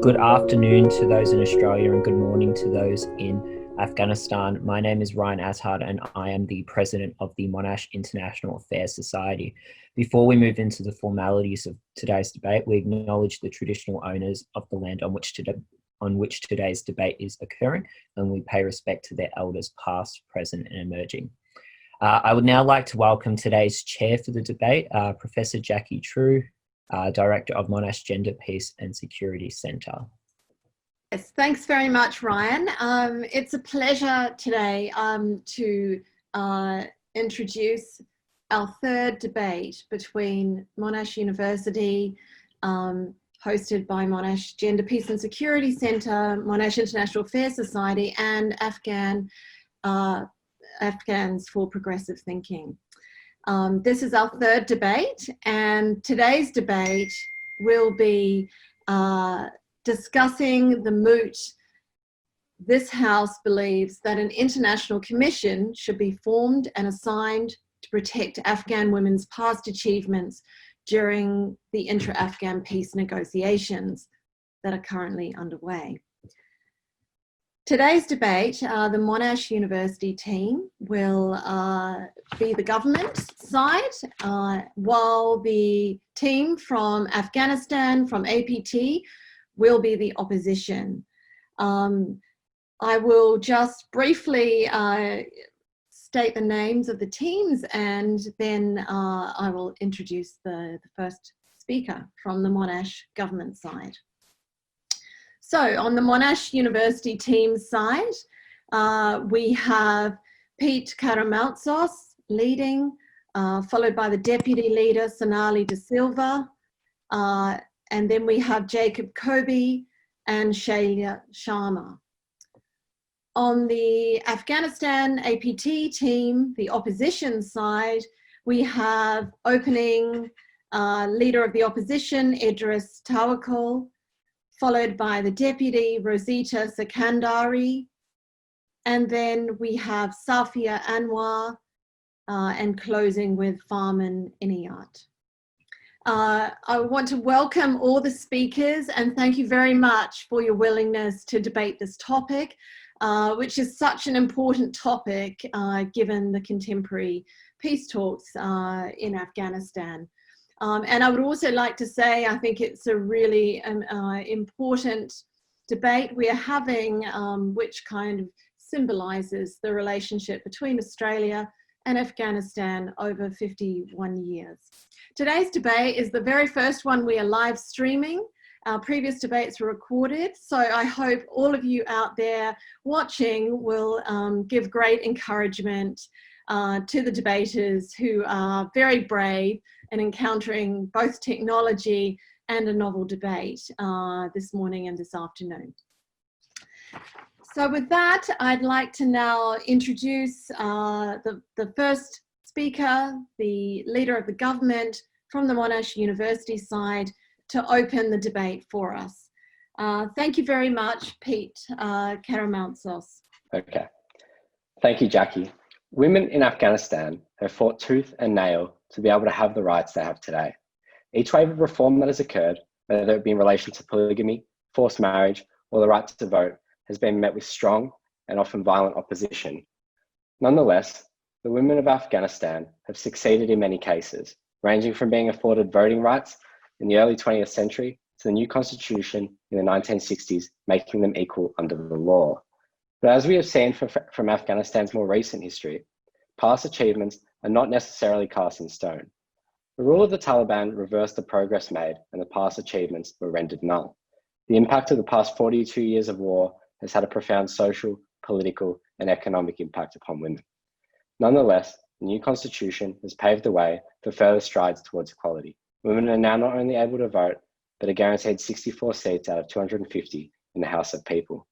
Good afternoon to those in Australia and good morning to those in Afghanistan. My name is Ryan Attard and I am the president of the Monash International Affairs Society. Before we move into the formalities of today's debate, we acknowledge the traditional owners of the land on which today's debate is occurring, and we pay respect to their elders past, present and emerging. I would now like to welcome today's chair for the debate, Professor Jackie True, Director of Monash Gender, Peace and Security Centre. Yes, thanks very much, Ryan. It's a pleasure today to introduce our third debate between Monash University, hosted by Monash Gender, Peace and Security Centre, Monash International Affairs Society and Afghans for Progressive Thinking. This is our third debate, and today's debate will be discussing the moot. This House believes that an international commission should be formed and assigned to protect Afghan women's past achievements during the intra-Afghan peace negotiations that are currently underway. Today's debate, the Monash University team will be the government side, while the team from Afghanistan, from APT, will be the opposition. I will just briefly state the names of the teams, and then I will introduce the first speaker from the Monash government side. So on the Monash University team side, we have Pete Karamountzos leading, followed by the deputy leader, Sonali de Silva, and then we have Jakob Cobby and Shailja Sharma. On the Afghanistan APT team, the opposition side, we have opening leader of the opposition, Idris Tawakkol, followed by the deputy, Rosita Sakandari, and then we have Safia Anwari, and closing with Farman Enayat. I want to welcome all the speakers and thank you very much for your willingness to debate this topic, which is such an important topic given the contemporary peace talks in Afghanistan. And I would also like to say, I think it's a really important debate we are having, which kind of symbolises the relationship between Australia and Afghanistan over 51 years. Today's debate is the very first one we are live streaming. Our previous debates were recorded, so I hope all of you out there watching will give great encouragement to the debaters who are very brave and encountering both technology and a novel debate this morning and this afternoon. So with that, I'd like to now introduce the first speaker, the leader of the government from the Monash University side, to open the debate for us. Thank you very much, Pete Karamountzos. Okay, thank you, Jackie. Women in Afghanistan have fought tooth and nail to be able to have the rights they have today. Each wave of reform that has occurred, whether it be in relation to polygamy, forced marriage, or the right to vote, has been met with strong and often violent opposition. Nonetheless, the women of Afghanistan have succeeded in many cases, ranging from being afforded voting rights in the early 20th century to the new constitution in the 1960s, making them equal under the law. But as we have seen from Afghanistan's more recent history, past achievements are not necessarily cast in stone. The rule of the Taliban reversed the progress made and the past achievements were rendered null. The impact of the past 42 years of war has had a profound social, political, and economic impact upon women. Nonetheless, the new constitution has paved the way for further strides towards equality. Women are now not only able to vote, but are guaranteed 64 seats out of 250 in the House of People.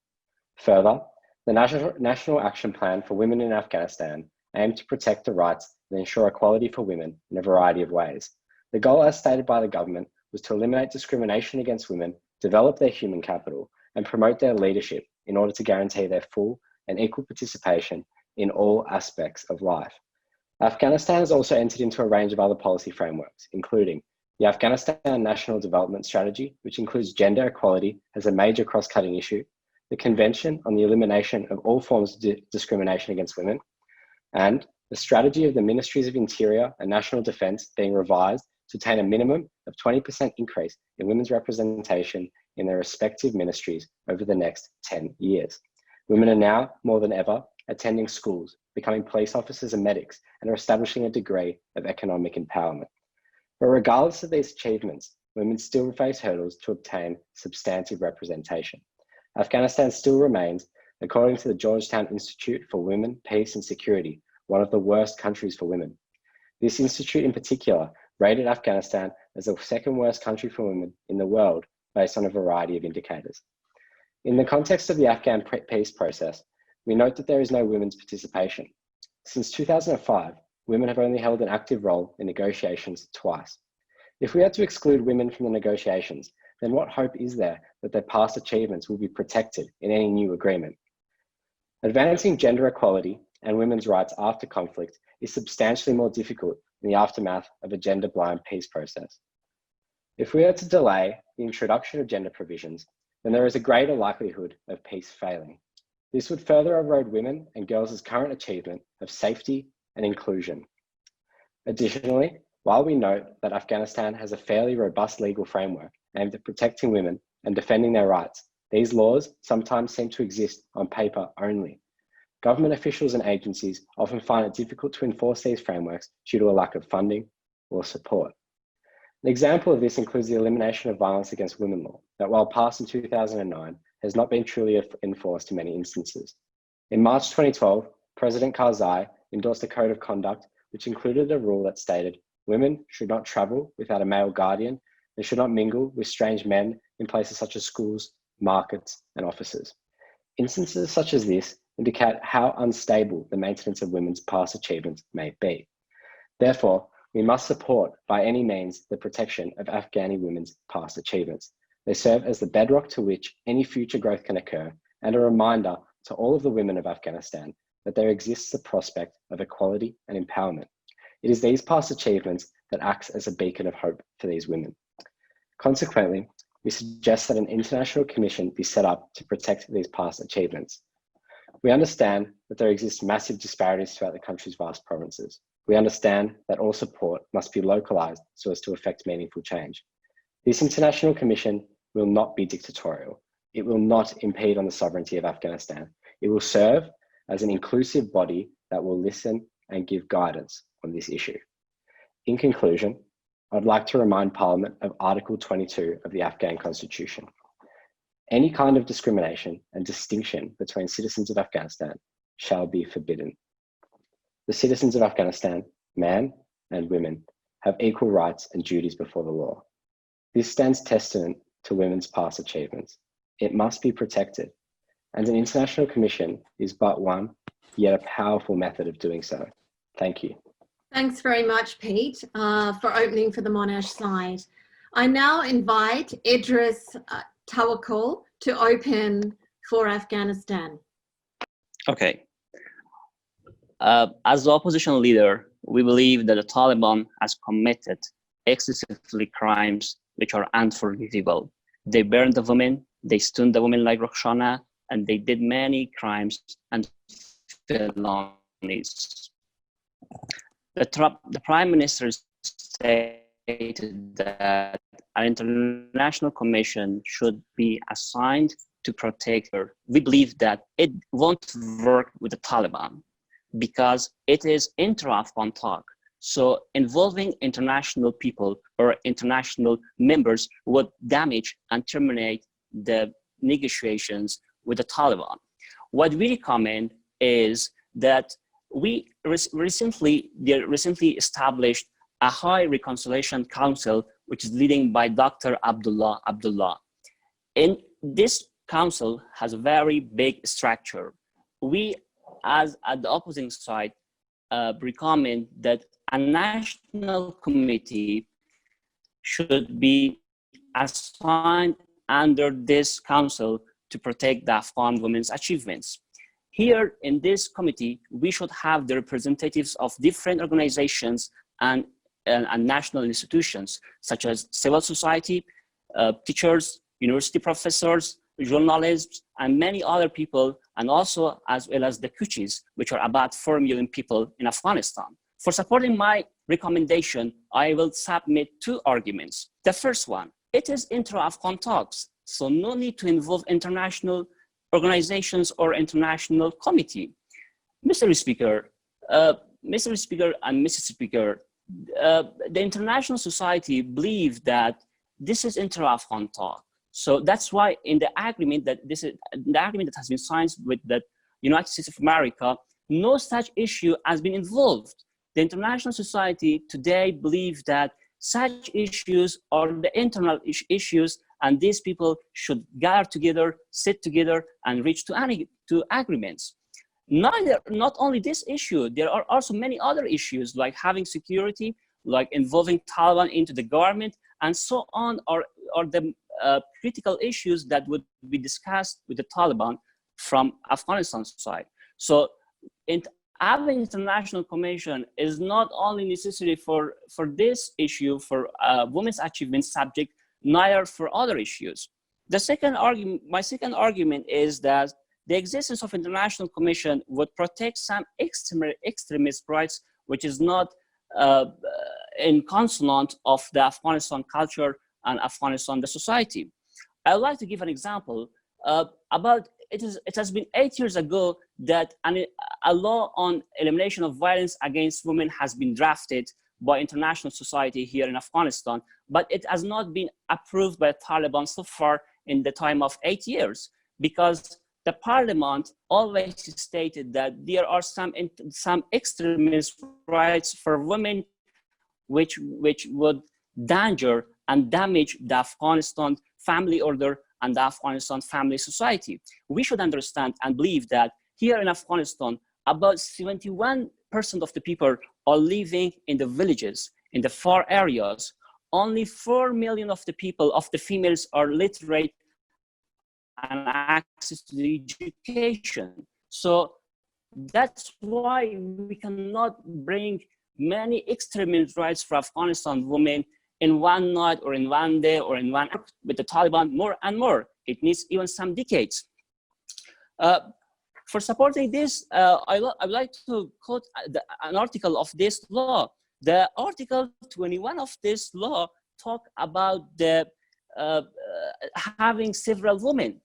Further, the National Action Plan for Women in Afghanistan aimed to protect the rights and ensure equality for women in a variety of ways. The goal, as stated by the government, was to eliminate discrimination against women, develop their human capital, and promote their leadership in order to guarantee their full and equal participation in all aspects of life. Afghanistan has also entered into a range of other policy frameworks, including The Afghanistan National Development Strategy, which includes gender equality as a major cross-cutting issue, the Convention on the Elimination of All Forms of Discrimination against Women, and the strategy of the Ministries of Interior and National Defence being revised to attain a minimum of 20% increase in women's representation in their respective ministries over the next 10 years. Women are now, more than ever, attending schools, becoming police officers and medics, and are establishing a degree of economic empowerment. But regardless of these achievements, women still face hurdles to obtain substantive representation. Afghanistan still remains, according to the Georgetown Institute for Women, Peace and Security, one of the worst countries for women. This institute in particular rated Afghanistan as the second worst country for women in the world based on a variety of indicators. In the context of the Afghan peace process, we note that there is no women's participation. Since 2005, women have only held an active role in negotiations twice. If we had to exclude women from the negotiations, then what hope is there that their past achievements will be protected in any new agreement? Advancing gender equality and women's rights after conflict is substantially more difficult in the aftermath of a gender-blind peace process. If we are to delay the introduction of gender provisions, then there is a greater likelihood of peace failing. This would further erode women and girls' current achievement of safety and inclusion. Additionally, while we note that Afghanistan has a fairly robust legal framework aimed at protecting women and defending their rights, these laws sometimes seem to exist on paper only. Government officials and agencies often find it difficult to enforce these frameworks due to a lack of funding or support. An example of this includes the Elimination of Violence Against Women law, that while passed in 2009, has not been truly enforced in many instances. In March 2012, President Karzai endorsed a code of conduct which included a rule that stated women should not travel without a male guardian, they should not mingle with strange men in places such as schools, markets, and offices. Instances such as this indicate how unstable the maintenance of women's past achievements may be. Therefore, we must support by any means the protection of Afghani women's past achievements. They serve as the bedrock to which any future growth can occur and a reminder to all of the women of Afghanistan that there exists a prospect of equality and empowerment. It is these past achievements that acts as a beacon of hope for these women. Consequently, we suggest that an international commission be set up to protect these past achievements. We understand that there exist massive disparities throughout the country's vast provinces. We understand that all support must be localized so as to effect meaningful change. This international commission will not be dictatorial. It will not impede on the sovereignty of Afghanistan. It will serve as an inclusive body that will listen and give guidance on this issue. In conclusion, I'd like to remind Parliament of Article 22 of the Afghan Constitution. Any kind of discrimination and distinction between citizens of Afghanistan shall be forbidden. The citizens of Afghanistan, men and women, have equal rights and duties before the law. This stands testament to women's past achievements. It must be protected, and an international commission is but one, yet a powerful method of doing so. Thank you. Thanks very much, Pete, for opening for the Monash side. I now invite Idris Tawakkul to open for Afghanistan. Okay. As the opposition leader, we believe that the Taliban has committed excessively crimes which are unforgivable. They burned the women, they stoned the women like Roxana, and they did many crimes and felonies. The Prime Minister stated that an international commission should be assigned to protect her. We believe that it won't work with the Taliban because it is intra-Afghan talk. So involving international people or international members would damage and terminate the negotiations with the Taliban. What we recommend is that we recently established a High Reconciliation Council, which is leading by Dr. Abdullah. And this council has a very big structure. We, as at the opposing side, recommend that a national committee should be assigned under this council to protect the Afghan women's achievements. Here in this committee, we should have the representatives of different organizations and and national institutions, such as civil society, teachers, university professors, journalists, and many other people, and also as well as the Kuchis, which are about 4 million people in Afghanistan. For supporting my recommendation, I will submit 2 arguments. The first one, it is intra-Afghan talks, so no need to involve international organizations or international committee. Mr. Speaker and Mrs. Speaker, the international society believe that this is intra-Afghan talk. So that's why in the agreement that has been signed with the United States of America, no such issue has been involved. The international society today believe that such issues are the internal issues, and these people should gather together, sit together, and reach to agreements. Not only this issue, there are also many other issues like having security, like involving Taliban into the government, and so on, are the critical issues that would be discussed with the Taliban from Afghanistan's side. So having international commission is not only necessary for this issue, for women's achievement subject, neither for other issues. My second argument is that the existence of international commission would protect some extremist rights, which is not in consonant of the Afghanistan culture and Afghanistan, the society. I would like to give an example it has been 8 years ago that a law on elimination of violence against women has been drafted by international society here in Afghanistan, but it has not been approved by Taliban so far in the time of 8 years, because the parliament always stated that there are some extremist rights for women which would danger and damage the Afghanistan family order and the Afghanistan family society. We should understand and believe that here in Afghanistan, about 71% of the people are living in the villages, in the far areas. Only 4 million of the people, of the females, are literate and access to the education. So that's why we cannot bring many extremist rights for Afghanistan women in one night or in one day or in one hour with the Taliban more and more. It needs even some decades. For supporting this, I would like to quote an article of this law. The Article 21 of this law talk about the having several women.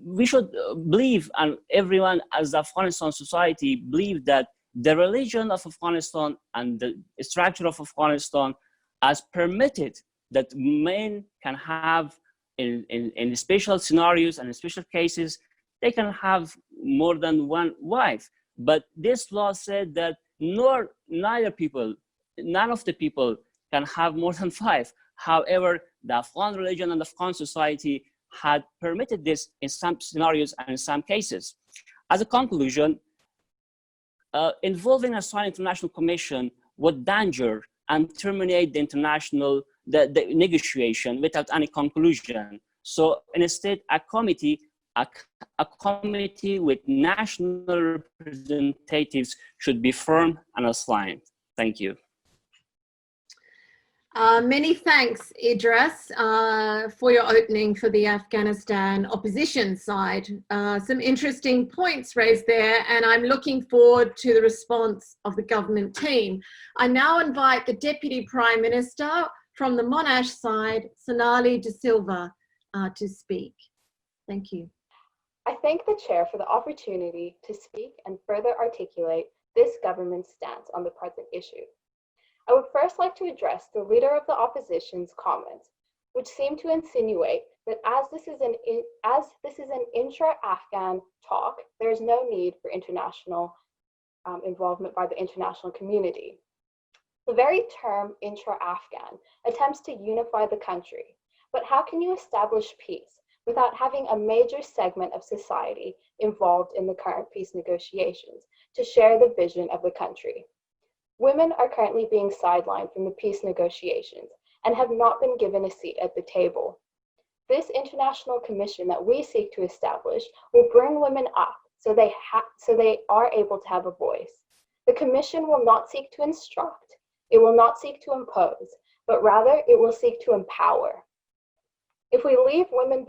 We should believe, and everyone as the Afghanistan society believe, that the religion of Afghanistan and the structure of Afghanistan has permitted that men can have, in special scenarios and in special cases, they can have more than one wife. But this law said that none of the people can have more than 5. However, the Afghan religion and the Afghan society had permitted this in some scenarios and in some cases. As a conclusion, involving a signed international commission would danger and terminate the negotiation without any conclusion. So instead, a committee with national representatives should be formed and assigned. Thank you. Many thanks, Idris, for your opening for the Afghanistan opposition side. Some interesting points raised there, and I'm looking forward to the response of the government team. I now invite the Deputy Prime Minister from the Monash side, Sonali de Silva, to speak. Thank you. I thank the Chair for the opportunity to speak and further articulate this government's stance on the present issue. I would first like to address the Leader of the Opposition's comments, which seem to insinuate that as this is an intra-Afghan talk, there is no need for international involvement by the international community. The very term intra-Afghan attempts to unify the country, but how can you establish peace without having a major segment of society involved in the current peace negotiations to share the vision of the country? Women are currently being sidelined from the peace negotiations and have not been given a seat at the table. This international commission that we seek to establish will bring women up so they are able to have a voice. The commission will not seek to instruct, It will not seek to impose, but rather it will seek to empower. If we leave women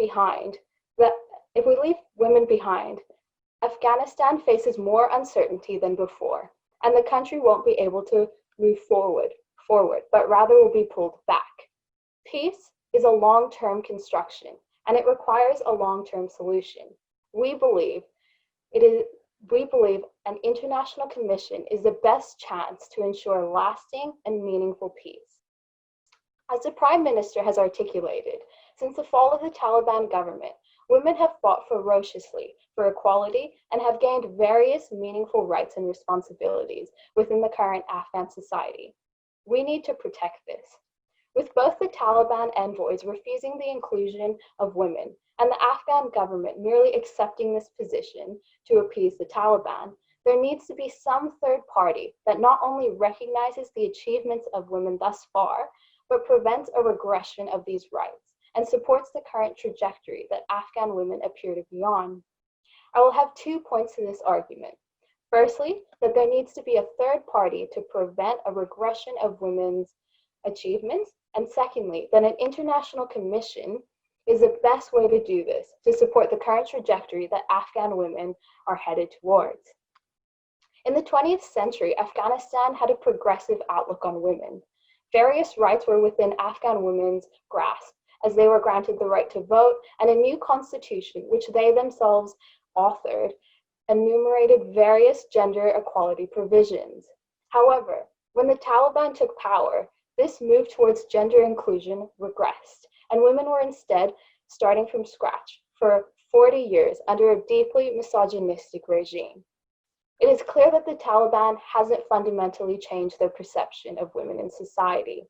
behind, Afghanistan faces more uncertainty than before, and the country won't be able to move forward, but rather will be pulled back. Peace is a long-term construction, and it requires a long-term solution. We believe an international commission is the best chance to ensure lasting and meaningful peace. As the Prime Minister has articulated, since the fall of the Taliban government, women have fought ferociously for equality and have gained various meaningful rights and responsibilities within the current Afghan society. We need to protect this. With both the Taliban envoys refusing the inclusion of women and the Afghan government merely accepting this position to appease the Taliban, there needs to be some third party that not only recognizes the achievements of women thus far, but prevents a regression of these rights and supports the current trajectory that Afghan women appear to be on. I will have 2 points to this argument. Firstly, that there needs to be a third party to prevent a regression of women's achievements, and secondly, that an international commission is the best way to do this to support the current trajectory that Afghan women are headed towards. In the 20th century, Afghanistan had a progressive outlook on women. Various rights were within Afghan women's grasp, as they were granted the right to vote, and a new constitution, which they themselves authored, enumerated various gender equality provisions. However, when the Taliban took power, this move towards gender inclusion regressed, and women were instead starting from scratch for 40 years under a deeply misogynistic regime. It is clear that the Taliban hasn't fundamentally changed their perception of women in society.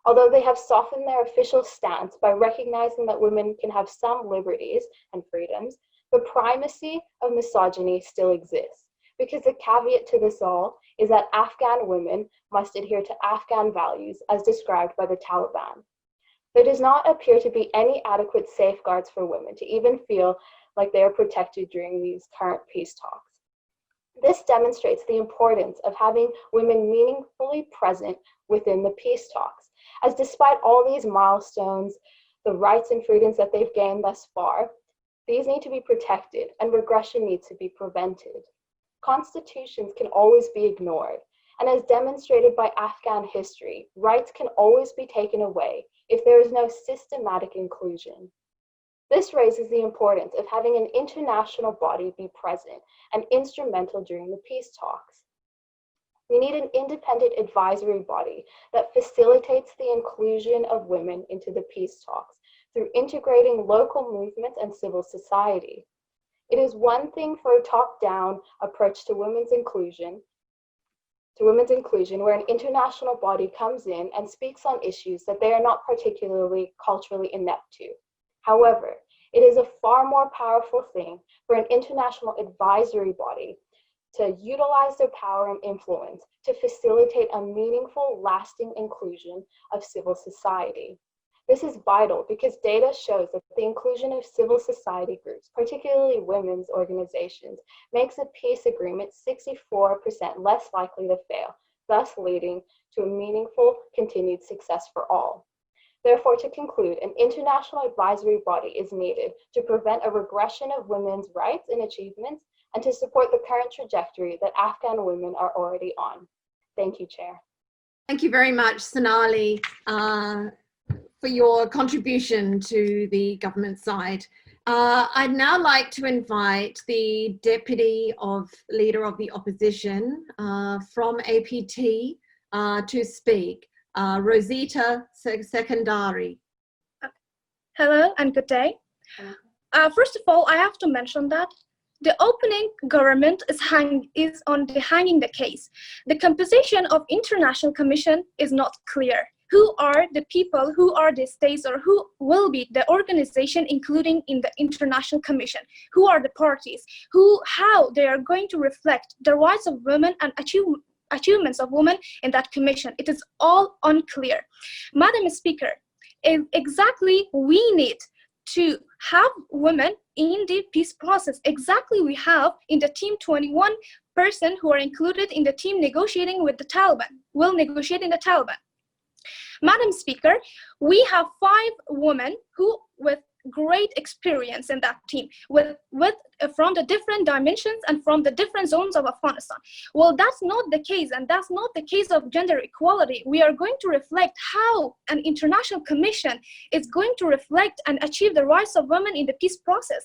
Although they have softened their official stance by recognizing that women can have some liberties and freedoms, the primacy of misogyny still exists, because the caveat to this all is that Afghan women must adhere to Afghan values as described by the Taliban. There does not appear to be any adequate safeguards for women to even feel like they are protected during these current peace talks. This demonstrates the importance of having women meaningfully present within the peace talks, as despite all these milestones, the rights and freedoms that they've gained thus far, these need to be protected and regression needs to be prevented. Constitutions can always be ignored, and as demonstrated by Afghan history, rights can always be taken away if there is no systematic inclusion. This raises the importance of having an international body be present and instrumental during the peace talks. We need an independent advisory body that facilitates the inclusion of women into the peace talks through integrating local movements and civil society. It is one thing for a top-down approach to women's inclusion, where an international body comes in and speaks on issues that they are not particularly culturally inept to. However, it is a far more powerful thing for an international advisory body to utilize their power and influence to facilitate a meaningful, lasting inclusion of civil society. This is vital because data shows that the inclusion of civil society groups, particularly women's organizations, makes a peace agreement 64% less likely to fail, thus leading to a meaningful continued success for all. Therefore, to conclude, an international advisory body is needed to prevent a regression of women's rights and achievements and to support the current trajectory that Afghan women are already on. Thank you, Chair. Thank you very much, Sonali, for your contribution to the government side. I'd now like to invite the Deputy Leader of the Opposition from APT to speak, Rosita Secondari. Hello and good day. First of all, I have to mention that the opening government is hanging the case. The composition of international commission is not clear. Who are the people, who are the states, or who will be the organization including in the international commission? Who are the parties? How they are going to reflect the rights of women and achievements of women in that commission? It is all unclear. Madam Speaker, exactly we need to have women in the peace process. Exactly we have in the Team 21 person who are included in the team negotiating with the Taliban, will negotiate in the Taliban. Madam Speaker, we have 5 women who with great experience in that team, from the different dimensions and from the different zones of Afghanistan. Well, that's not the case, and that's not the case of gender equality. We are going to reflect how an international commission is going to reflect and achieve the rights of women in the peace process.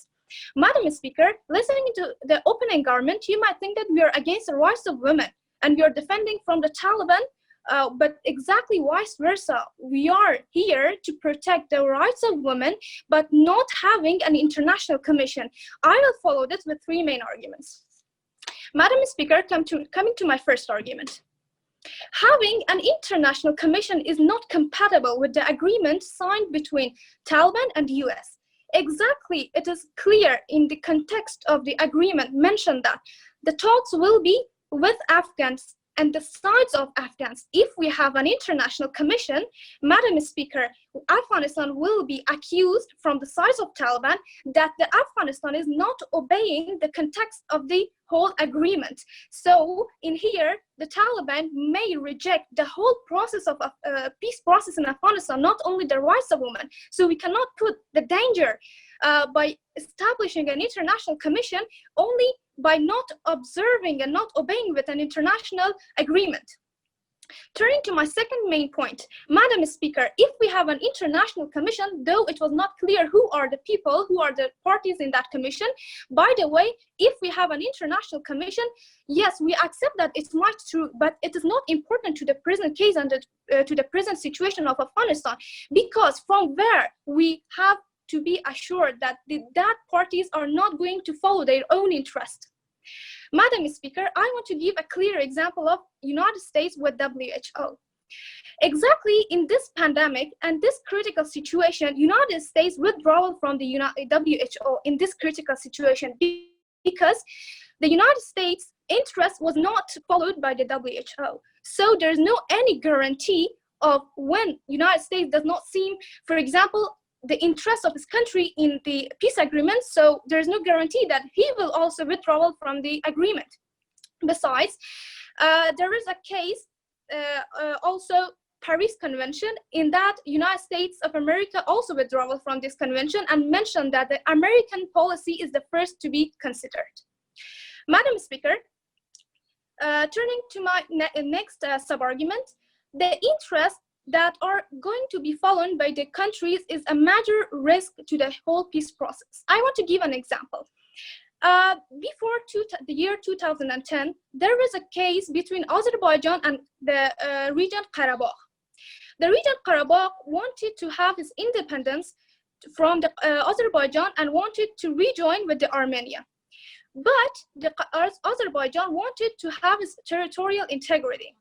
Madam Speaker, listening to the opening government, you might think that we are against the rights of women and we are defending from the Taliban, but exactly vice versa. We are here to protect the rights of women, but not having an international commission. I will follow this with 3 main arguments. Madam Speaker, coming to my first argument. Having an international commission is not compatible with the agreement signed between Taliban and the US. Exactly, it is clear in the context of the agreement mentioned that the talks will be with Afghans and the sides of Afghans. If we have an international commission, Madam Speaker, Afghanistan will be accused from the sides of Taliban that the Afghanistan is not obeying the context of the whole agreement. So in here, the Taliban may reject the whole process of peace process in Afghanistan, not only the rights of women. So we cannot put the danger by establishing an international commission only by not observing and not obeying with an international agreement. Turning to my second main point, Madam Speaker, if we have an international commission, though it was not clear who are the people, who are the parties in that commission, by the way, if we have an international commission, yes, we accept that it's much true, but it is not important to the present case and to the present situation of Afghanistan, because from where we have to be assured that that parties are not going to follow their own interest. Madam Speaker, I want to give a clear example of United States with WHO. Exactly in this pandemic and this critical situation, United States withdrawal from the WHO in this critical situation because the United States interest was not followed by the WHO. So there's no any guarantee of when United States does not seem, for example, the interest of his country in the peace agreement, so there's no guarantee that he will also withdraw from the agreement. Besides, there is a case, also Paris Convention, in that United States of America also withdrew from this convention and mentioned that the American policy is the first to be considered. Madam Speaker, turning to my next sub-argument, the interest that are going to be followed by the countries is a major risk to the whole peace process. I want to give an example. Before the year 2010, there was a case between Azerbaijan and the region Karabakh. The region Karabakh wanted to have its independence from the Azerbaijan and wanted to rejoin with the Armenia. But the Azerbaijan wanted to have its territorial integrity.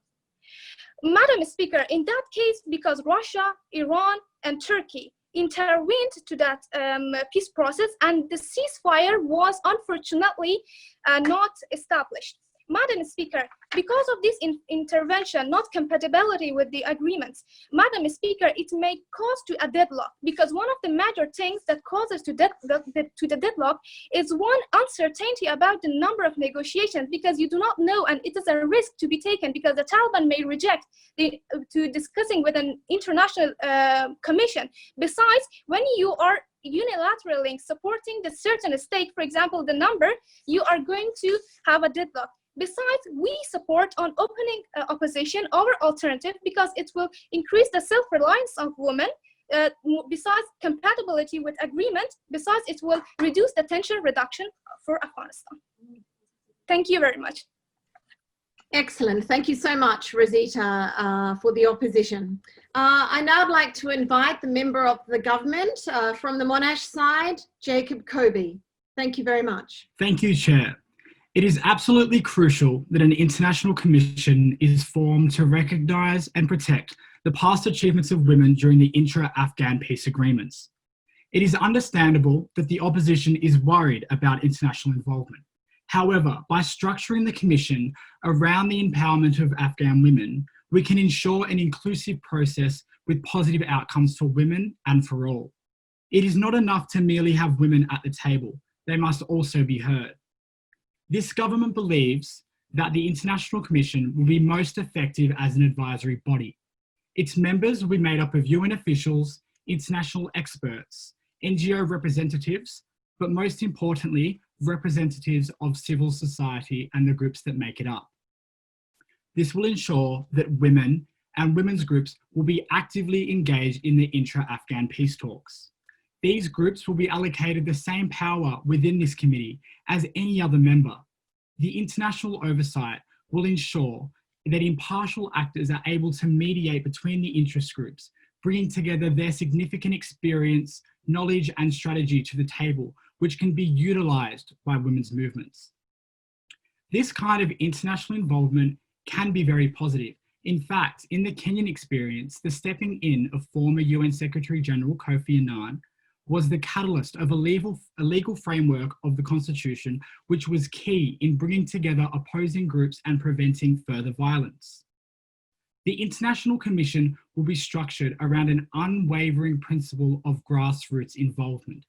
Madam Speaker, in that case, because Russia, Iran, and Turkey intervened to that peace process, and the ceasefire was unfortunately not established. Madam Speaker, because of this intervention, not compatibility with the agreements, Madam Speaker, it may cause to a deadlock, because one of the major things that causes to the deadlock is one, uncertainty about the number of negotiations, because you do not know, and it is a risk to be taken, because the Taliban may reject to discussing with an international commission. Besides, when you are unilaterally supporting the certain state, for example, the number, you are going to have a deadlock. Besides, we support on opening opposition our alternative because it will increase the self-reliance of women. Besides compatibility with agreement, besides it will reduce the tension reduction for Afghanistan. Thank you very much. Excellent. Thank you so much, Rosita, for the opposition. I now would like to invite the member of the government from the Monash side, Jakob Cobby. Thank you very much. Thank you, Chair. It is absolutely crucial that an international commission is formed to recognise and protect the past achievements of women during the intra-Afghan peace agreements. It is understandable that the opposition is worried about international involvement. However, by structuring the commission around the empowerment of Afghan women, we can ensure an inclusive process with positive outcomes for women and for all. It is not enough to merely have women at the table. They must also be heard. This government believes that the International Commission will be most effective as an advisory body. Its members will be made up of UN officials, international experts, NGO representatives, but most importantly, representatives of civil society and the groups that make it up. This will ensure that women and women's groups will be actively engaged in the intra-Afghan peace talks. These groups will be allocated the same power within this committee as any other member. The international oversight will ensure that impartial actors are able to mediate between the interest groups, bringing together their significant experience, knowledge, and strategy to the table, which can be utilised by women's movements. This kind of international involvement can be very positive. In fact, in the Kenyan experience, the stepping in of former UN Secretary General Kofi Annan was the catalyst of a legal framework of the Constitution, which was key in bringing together opposing groups and preventing further violence. The International Commission will be structured around an unwavering principle of grassroots involvement.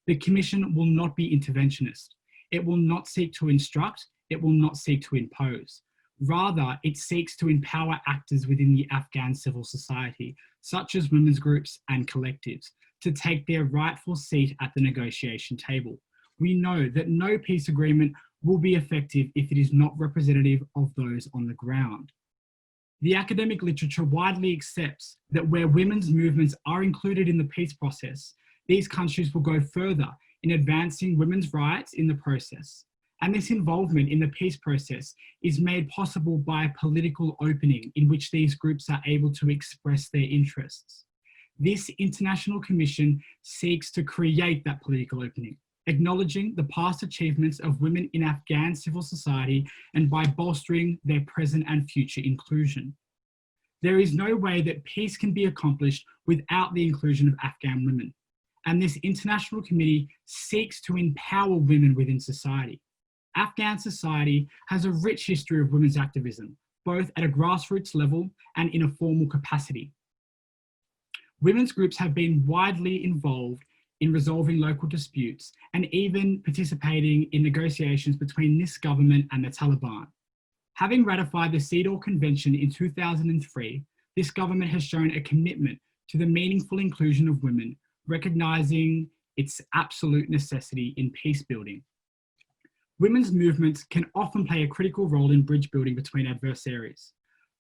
The Commission will not be interventionist. It will not seek to instruct. It will not seek to impose. Rather, it seeks to empower actors within the Afghan civil society, such as women's groups and collectives, to take their rightful seat at the negotiation table. We know that no peace agreement will be effective if it is not representative of those on the ground. The academic literature widely accepts that where women's movements are included in the peace process, these countries will go further in advancing women's rights in the process. And this involvement in the peace process is made possible by a political opening in which these groups are able to express their interests. This International Commission seeks to create that political opening, acknowledging the past achievements of women in Afghan civil society and by bolstering their present and future inclusion. There is no way that peace can be accomplished without the inclusion of Afghan women, and this International Committee seeks to empower women within society. Afghan society has a rich history of women's activism, both at a grassroots level and in a formal capacity. Women's groups have been widely involved in resolving local disputes and even participating in negotiations between this government and the Taliban. Having ratified the CEDAW Convention in 2003, this government has shown a commitment to the meaningful inclusion of women, recognising its absolute necessity in peace building. Women's movements can often play a critical role in bridge building between adversaries.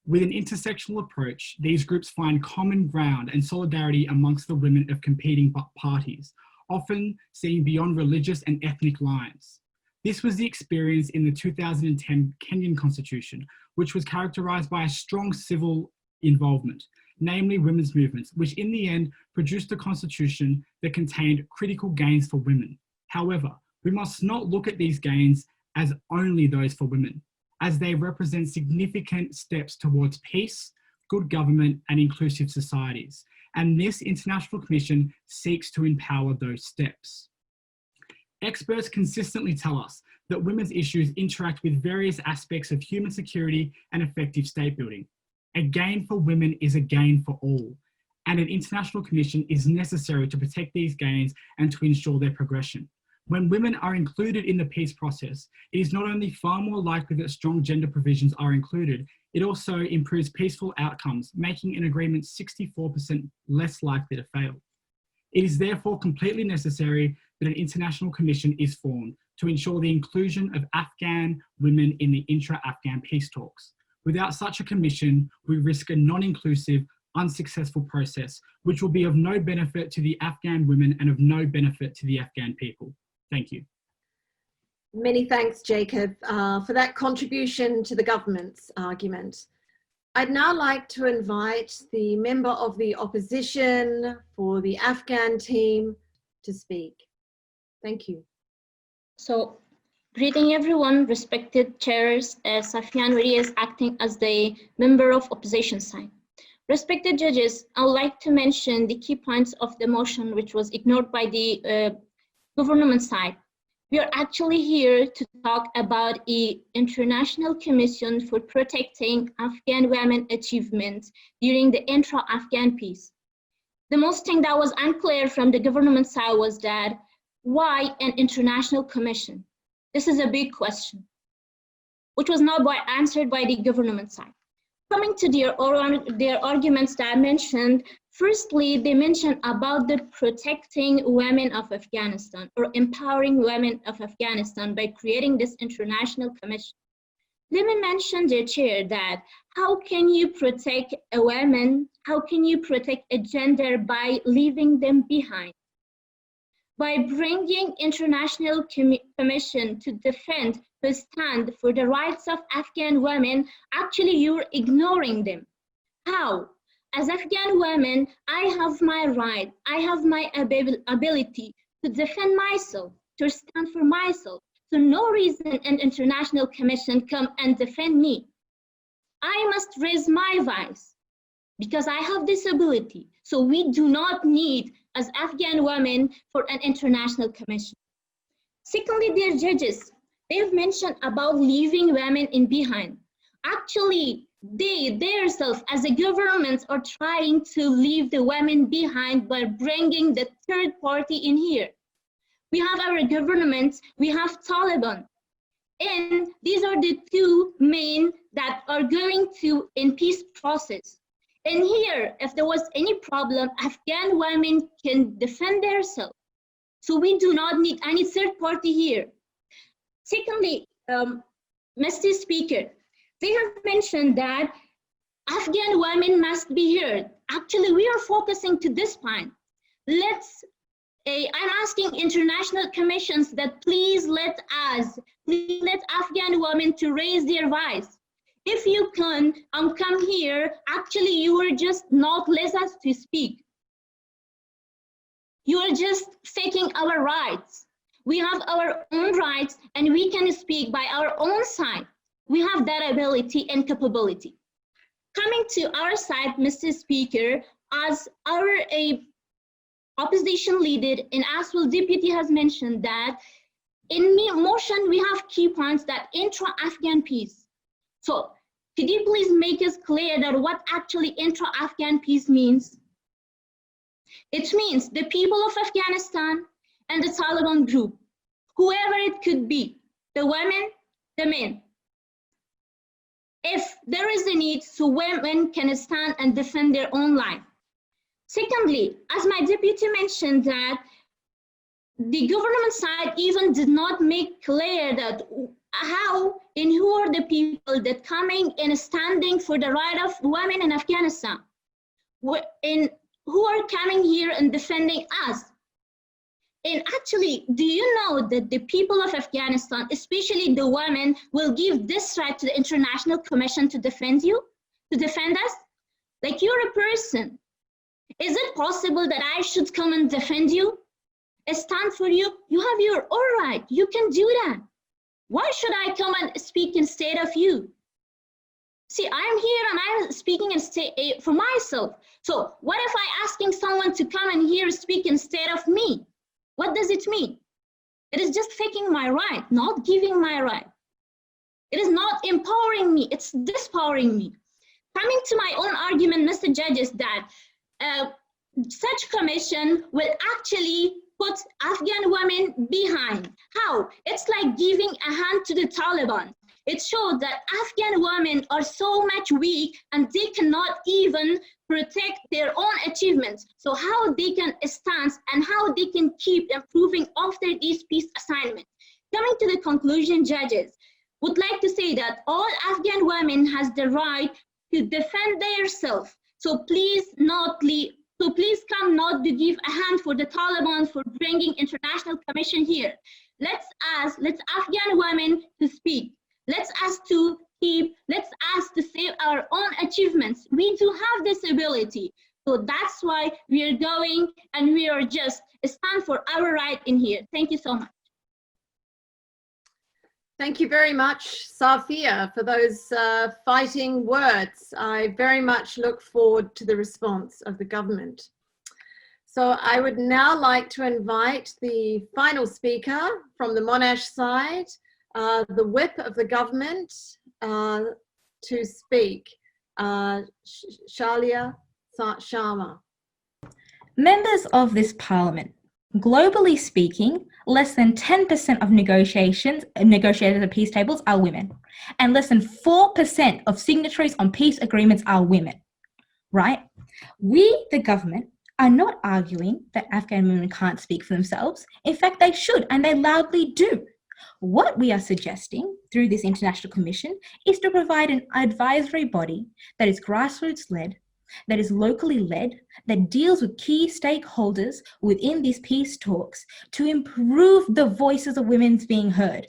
With an intersectional approach, these groups find common ground and solidarity amongst the women of competing parties, often seeing beyond religious and ethnic lines. This was the experience in the 2010 Kenyan Constitution, which was characterised by a strong civil involvement, namely women's movements, which in the end produced a constitution that contained critical gains for women. However, we must not look at these gains as only those for women, as they represent significant steps towards peace, good government, and inclusive societies. And this International Commission seeks to empower those steps. Experts consistently tell us that women's issues interact with various aspects of human security and effective state building. A gain for women is a gain for all, and an International Commission is necessary to protect these gains and to ensure their progression. When women are included in the peace process, it is not only far more likely that strong gender provisions are included, it also improves peaceful outcomes, making an agreement 64% less likely to fail. It is therefore completely necessary that an international commission is formed to ensure the inclusion of Afghan women in the intra-Afghan peace talks. Without such a commission, we risk a non-inclusive, unsuccessful process, which will be of no benefit to the Afghan women and of no benefit to the Afghan people. Thank you. Many thanks, Jacob, for that contribution to the government's argument. I'd now like to invite the member of the opposition for the Afghan team to speak. Thank you. So, greeting everyone, respected chairs, Safia Anwari is acting as the member of opposition side. Respected judges, I would like to mention the key points of the motion which was ignored by the government side. We are actually here to talk about an international commission for protecting Afghan women achievements during the intra-Afghan peace. The most thing that was unclear from the government side was that why an international commission? This is a big question. which was not answered by the government side. Coming to their arguments that I mentioned, firstly, they mentioned about the protecting women of Afghanistan or empowering women of Afghanistan by creating this international commission. Let me mention, dear chair, that how can you protect a woman, how can you protect a gender by leaving them behind? By bringing international commission to defend, to stand for the rights of Afghan women, actually you're ignoring them. How? As Afghan women, I have my right, I have my ability to defend myself, to stand for myself. So no reason an international commission come and defend me. I must raise my voice because I have this ability. So we do not need, as Afghan women, for an international commission. Secondly, dear judges, they have mentioned about leaving women in behind. Actually, they themselves as a government are trying to leave the women behind by bringing the third party in here. We have our government, we have Taliban. And these are the two main that are going to in peace process. And here, if there was any problem, Afghan women can defend themselves. So we do not need any third party here. Secondly, Mr. Speaker, they have mentioned that Afghan women must be heard. Actually, we are focusing to this point. I'm asking international commissions that please let Afghan women to raise their voice. If you can come here, actually you are just not let us to speak. You are just taking our rights. We have our own rights and we can speak by our own side. We have that ability and capability. Coming to our side, Mr. Speaker, as our opposition leader and as well deputy has mentioned that in motion we have key points that intra-Afghan peace. So could you please make us clear that what actually intra-Afghan peace means? It means the people of Afghanistan and the Taliban group, whoever it could be, the women, the men. If there is a need, so women can stand and defend their own life. Secondly, as my deputy mentioned that the government side even did not make clear that how and who are the people that coming and standing for the right of women in Afghanistan, and who are coming here and defending us. And actually, do you know that the people of Afghanistan, especially the women, will give this right to the International Commission to defend you, to defend us? Like you're a person. Is it possible that I should come and defend you? Stand for you? You have your own right. You can do that. Why should I come and speak instead of you? See, I'm here and I'm speaking for myself. So what if I asking someone to come and here speak instead of me? What does it mean? It is just taking my right, not giving my right. It is not empowering me, it's dispowering me. Coming to my own argument, Mr. Judges, that such commission will actually put Afghan women behind. How? It's like giving a hand to the Taliban. It showed that Afghan women are so much weak and they cannot even protect their own achievements. So how they can stand and how they can keep improving after these peace assignments. Coming to the conclusion, judges, would like to say that all Afghan women has the right to defend themselves. So please come not to give a hand for the Taliban for bringing international commission here. Let's Afghan women to speak. Let's ask to save our own achievements. We do have this ability. So that's why we are going and we are just stand for our right in here. Thank you so much. Thank you very much, Safia, for those fighting words. I very much look forward to the response of the government. So I would now like to invite the final speaker from the Monash side, the whip of the government, to speak, Shailja Sharma. Members of this parliament, Globally speaking, less than 10% of negotiators at peace tables are women, and less than 4% of signatories on peace agreements are women, right? We, the government, are not arguing that Afghan women can't speak for themselves. In fact, they should, and they loudly do. What we are suggesting through this international commission is to provide an advisory body that is grassroots-led, that is locally led, that deals with key stakeholders within these peace talks to improve the voices of women being heard,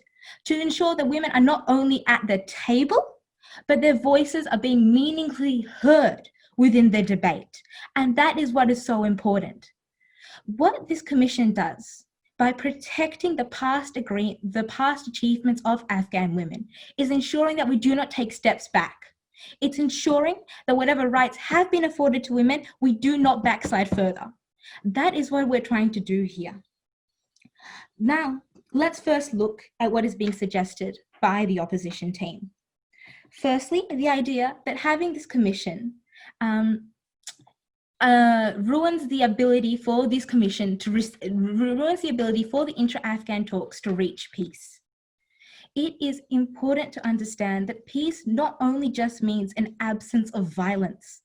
to ensure that women are not only at the table, but their voices are being meaningfully heard within the debate. And that is what is so important. What this commission does by protecting the past achievements of Afghan women is ensuring that we do not take steps back. It's ensuring that whatever rights have been afforded to women, we do not backslide further. That is what we're trying to do here. Now, let's first look at what is being suggested by the opposition team. Firstly, the idea that having this commission ruins the ability for this commission to ruins the ability for the intra-Afghan talks to reach peace. It is important to understand that peace not only just means an absence of violence.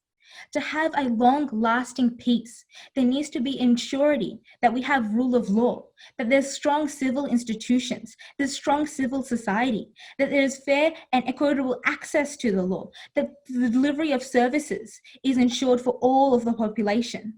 To have a long-lasting peace, there needs to be ensurety that we have rule of law, that there's strong civil institutions, there's strong civil society, that there's fair and equitable access to the law, that the delivery of services is ensured for all of the population.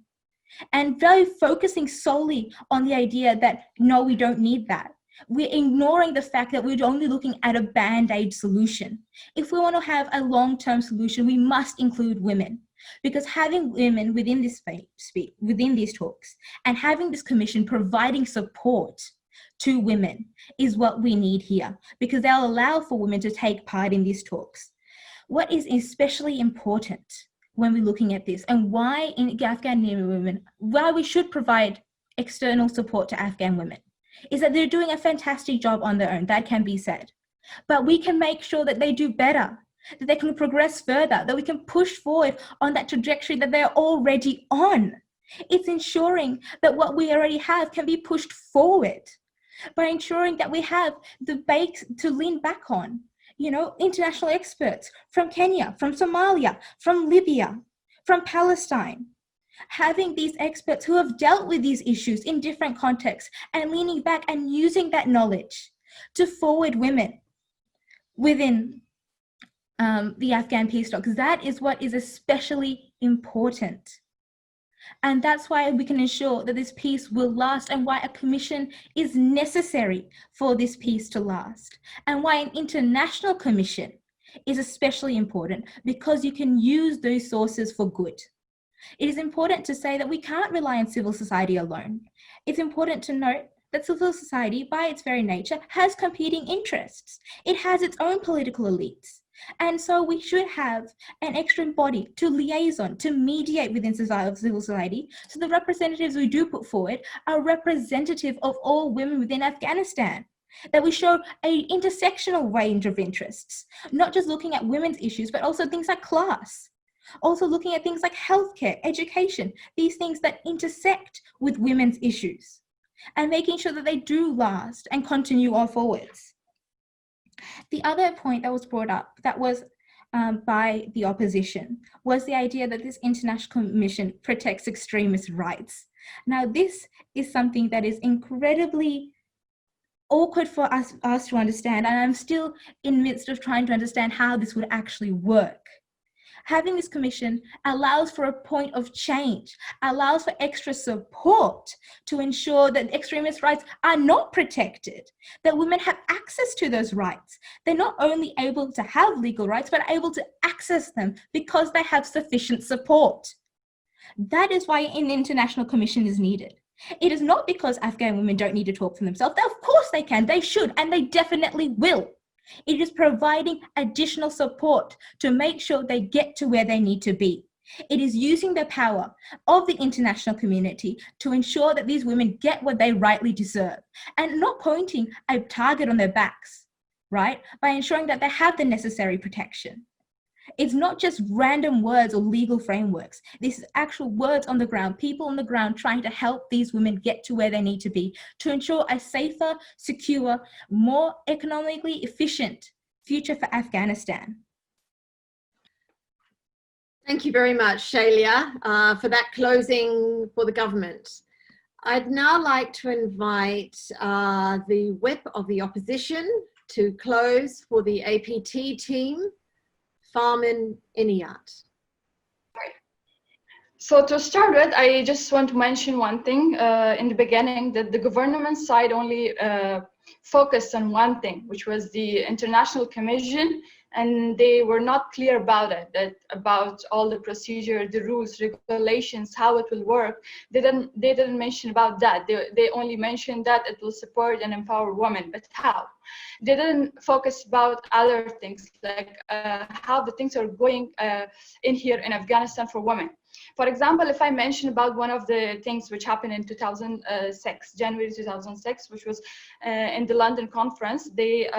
And by focusing solely on the idea that, no, we don't need that, we're ignoring the fact that we're only looking at a band-aid solution. If we want to have a long-term solution, we must include women. Because having women within this within these talks and having this commission providing support to women is what we need here, because they'll allow for women to take part in these talks. What is especially important when we're looking at this, and why in Afghan women, why we should provide external support to Afghan women, is that they're doing a fantastic job on their own, that can be said. But we can make sure that they do better, that they can progress further, that we can push forward on that trajectory that they're already on. It's ensuring that what we already have can be pushed forward by ensuring that we have the base to lean back on, you know, international experts from Kenya, from Somalia, from Libya, from Palestine. Having these experts who have dealt with these issues in different contexts and leaning back and using that knowledge to forward women within the Afghan peace talks. That is what is especially important. And that's why we can ensure that this peace will last, and why a commission is necessary for this peace to last, and why an international commission is especially important, because you can use those sources for good. It is important to say that we can't rely on civil society alone. It's important to note that civil society, by its very nature, has competing interests. It has its own political elites. And so we should have an extra body to liaison, to mediate within civil society, so the representatives we do put forward are representative of all women within Afghanistan. That we show an intersectional range of interests, not just looking at women's issues, but also things like class. Also looking at things like healthcare, education, these things that intersect with women's issues, and making sure that they do last and continue on forwards. The other point that was brought up that was by the opposition was the idea that this international commission protects extremist rights. Now, this is something that is incredibly awkward for us to understand, and I'm still in the midst of trying to understand how this would actually work. Having this commission allows for a point of change, allows for extra support to ensure that extremist rights are not protected, that women have access to those rights. They're not only able to have legal rights, but are able to access them because they have sufficient support. That is why an international commission is needed. It is not because Afghan women don't need to talk for themselves. Of course they can, they should, and they definitely will. It is providing additional support to make sure they get to where they need to be. It is using the power of the international community to ensure that these women get what they rightly deserve, and not pointing a target on their backs, right? By ensuring that they have the necessary protection. It's not just random words or legal frameworks. This is actual words on the ground, people on the ground trying to help these women get to where they need to be to ensure a safer, secure, more economically efficient future for Afghanistan. Thank you very much, Shailja, for that closing for the government. I'd now like to invite the whip of the opposition to close for the APT team, Farman, Enayat. So to start with, I just want to mention one thing in the beginning, that the government side only focused on one thing, which was the International Commission, and they were not clear about it, about all the procedure, the rules, regulations, how it will work. They didn't mention about that. They only mentioned that it will support and empower women, but how? They didn't focus about other things, like how the things are going in here in Afghanistan for women. For example, if I mention about one of the things which happened in 2006, January 2006, which was in the London conference, they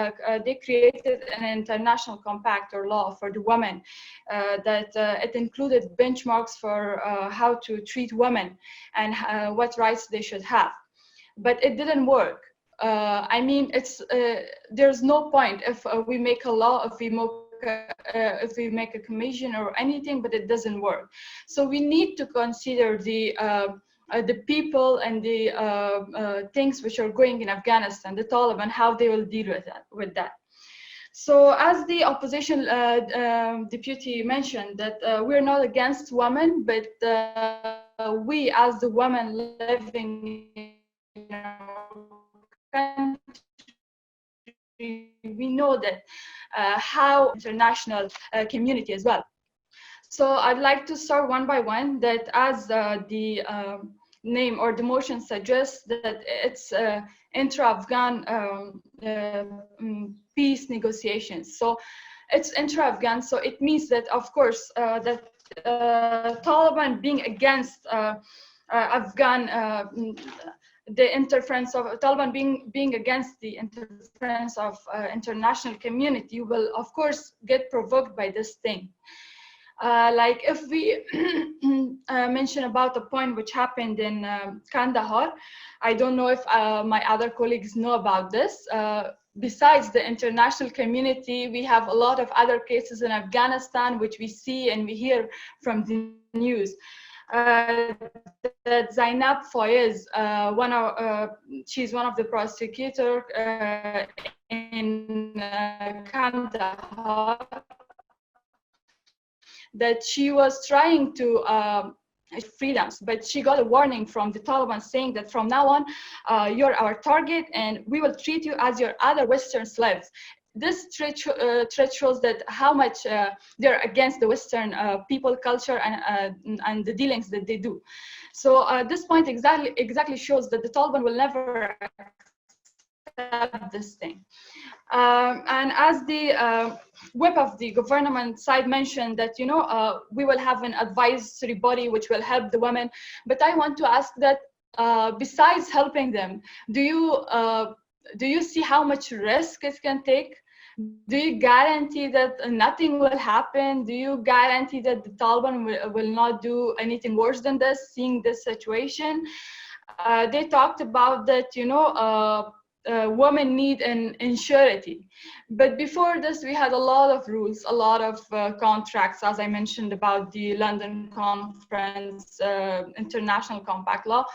created an international compact or law for the women that it included benchmarks for how to treat women and what rights they should have. But it didn't work. I mean, there's no point if we make a law, if we make a commission or anything, but it doesn't work. So we need to consider the people and the things which are going in Afghanistan, the Taliban, how they will deal with that. So as the opposition deputy mentioned, that we're not against women, but we as the women living in our country, we know that how international community as well. So I'd like to start one by one, that as the name or the motion suggests, that it's intra-Afghan peace negotiations. So it's intra-Afghan, so it means that, of course, that Taliban being against Afghan, the interference of Taliban being against the interference of international community will, of course, get provoked by this thing. Like if we mention about a point which happened in Kandahar, I don't know if my other colleagues know about this. Besides the international community, we have a lot of other cases in Afghanistan, which we see and we hear from the news. That Zainab Faiz, she's one of the prosecutors in Kandahar, that she was trying to freedoms, but she got a warning from the Taliban saying that from now on, you're our target and we will treat you as your other Western slaves. This threat shows that how much they're against the Western people, culture, and the dealings that they do. So this point exactly shows that the Taliban will never accept this thing. And as the whip of the government side mentioned that, you know, we will have an advisory body which will help the women. But I want to ask that besides helping them, do you see how much risk it can take? Do you guarantee that nothing will happen? Do you guarantee that the Taliban will not do anything worse than this, seeing this situation? They talked about that, you know, women need an insurance. But before this, we had a lot of rules, a lot of contracts, as I mentioned about the London Conference, International Compact Law.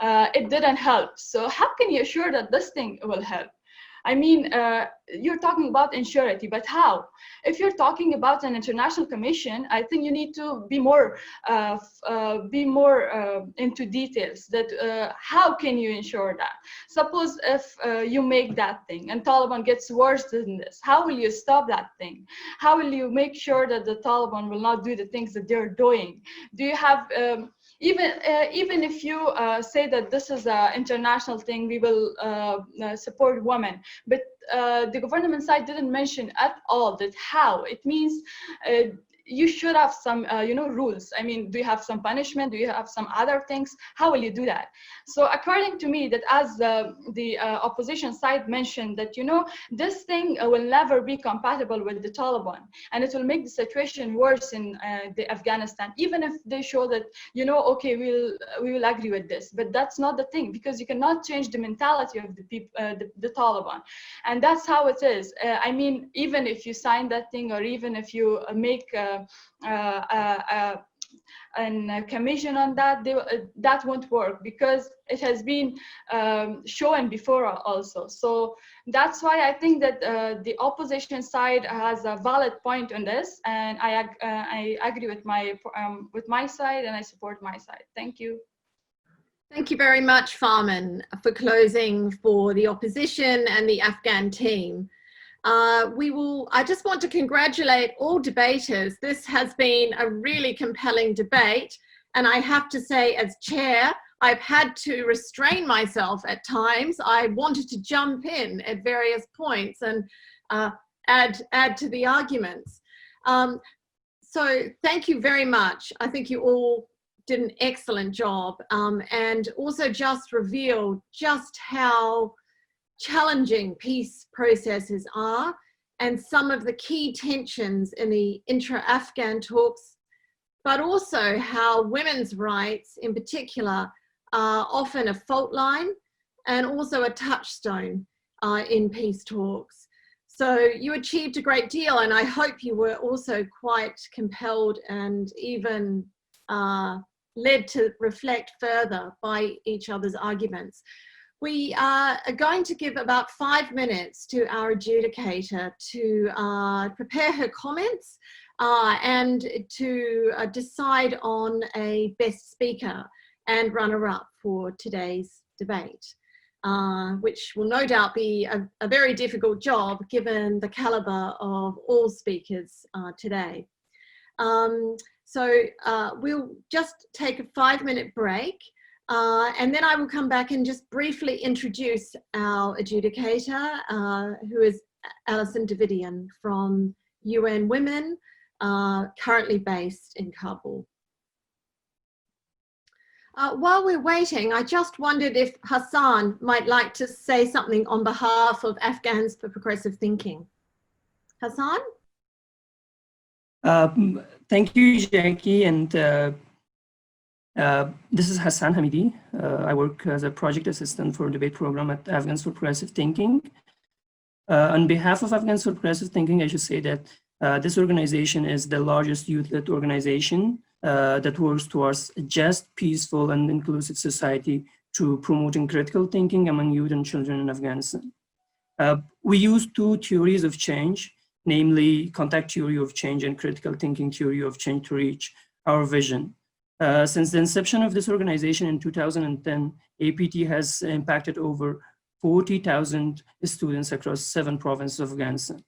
It didn't help. So how can you assure that this thing will help? I mean, you're talking about insurance, but how? If you're talking about an international commission, I think you need to be more into details. That how can you ensure that? Suppose if you make that thing and Taliban gets worse than this, how will you stop that thing? How will you make sure that the Taliban will not do the things that they're doing? Do you have even if you say that this is an international thing, we will support women, but the government side didn't mention at all that how. It means you should have some, rules. I mean, do you have some punishment? Do you have some other things? How will you do that? So according to me, that as the opposition side mentioned that, this thing will never be compatible with the Taliban, and it will make the situation worse in the Afghanistan, even if they show that, okay, we will agree with this. But that's not the thing, because you cannot change the mentality of the people, the Taliban. And that's how it is. I mean, even if you sign that thing, or even if you make a commission on that, that won't work, because it has been shown before also. So that's why I think that the opposition side has a valid point on this, and I agree with my side, and I support my side. Thank you. Thank you very much, Farman, for closing for the opposition and the Afghan team. I just want to congratulate all debaters. This has been a really compelling debate. And I have to say, as chair, I've had to restrain myself at times. I wanted to jump in at various points and add to the arguments. So thank you very much. I think you all did an excellent job, and also just revealed just how challenging peace processes are, and some of the key tensions in the intra-Afghan talks, but also how women's rights in particular are often a fault line and also a touchstone in peace talks. So you achieved a great deal, and I hope you were also quite compelled and even led to reflect further by each other's arguments. We are going to give about 5 minutes to our adjudicator to prepare her comments and to decide on a best speaker and runner-up for today's debate, which will no doubt be a very difficult job given the caliber of all speakers today. So we'll just take a 5-minute break, and then I will come back and just briefly introduce our adjudicator, who is Alison Davidian from UN Women, currently based in Kabul. While we're waiting, I just wondered if Hassan might like to say something on behalf of Afghans for Progressive Thinking. Hassan? Thank you, Jackie. And this is Hassan Hamidi. I work as a project assistant for a debate program at Afghans for Progressive Thinking. On behalf of Afghans for Progressive Thinking, I should say that this organization is the largest youth-led organization that works towards a just, peaceful, and inclusive society through promoting critical thinking among youth and children in Afghanistan. We use 2 theories of change, namely contact theory of change and critical thinking theory of change, to reach our vision. Since the inception of this organization in 2010, APT has impacted over 40,000 students across 7 provinces of Afghanistan.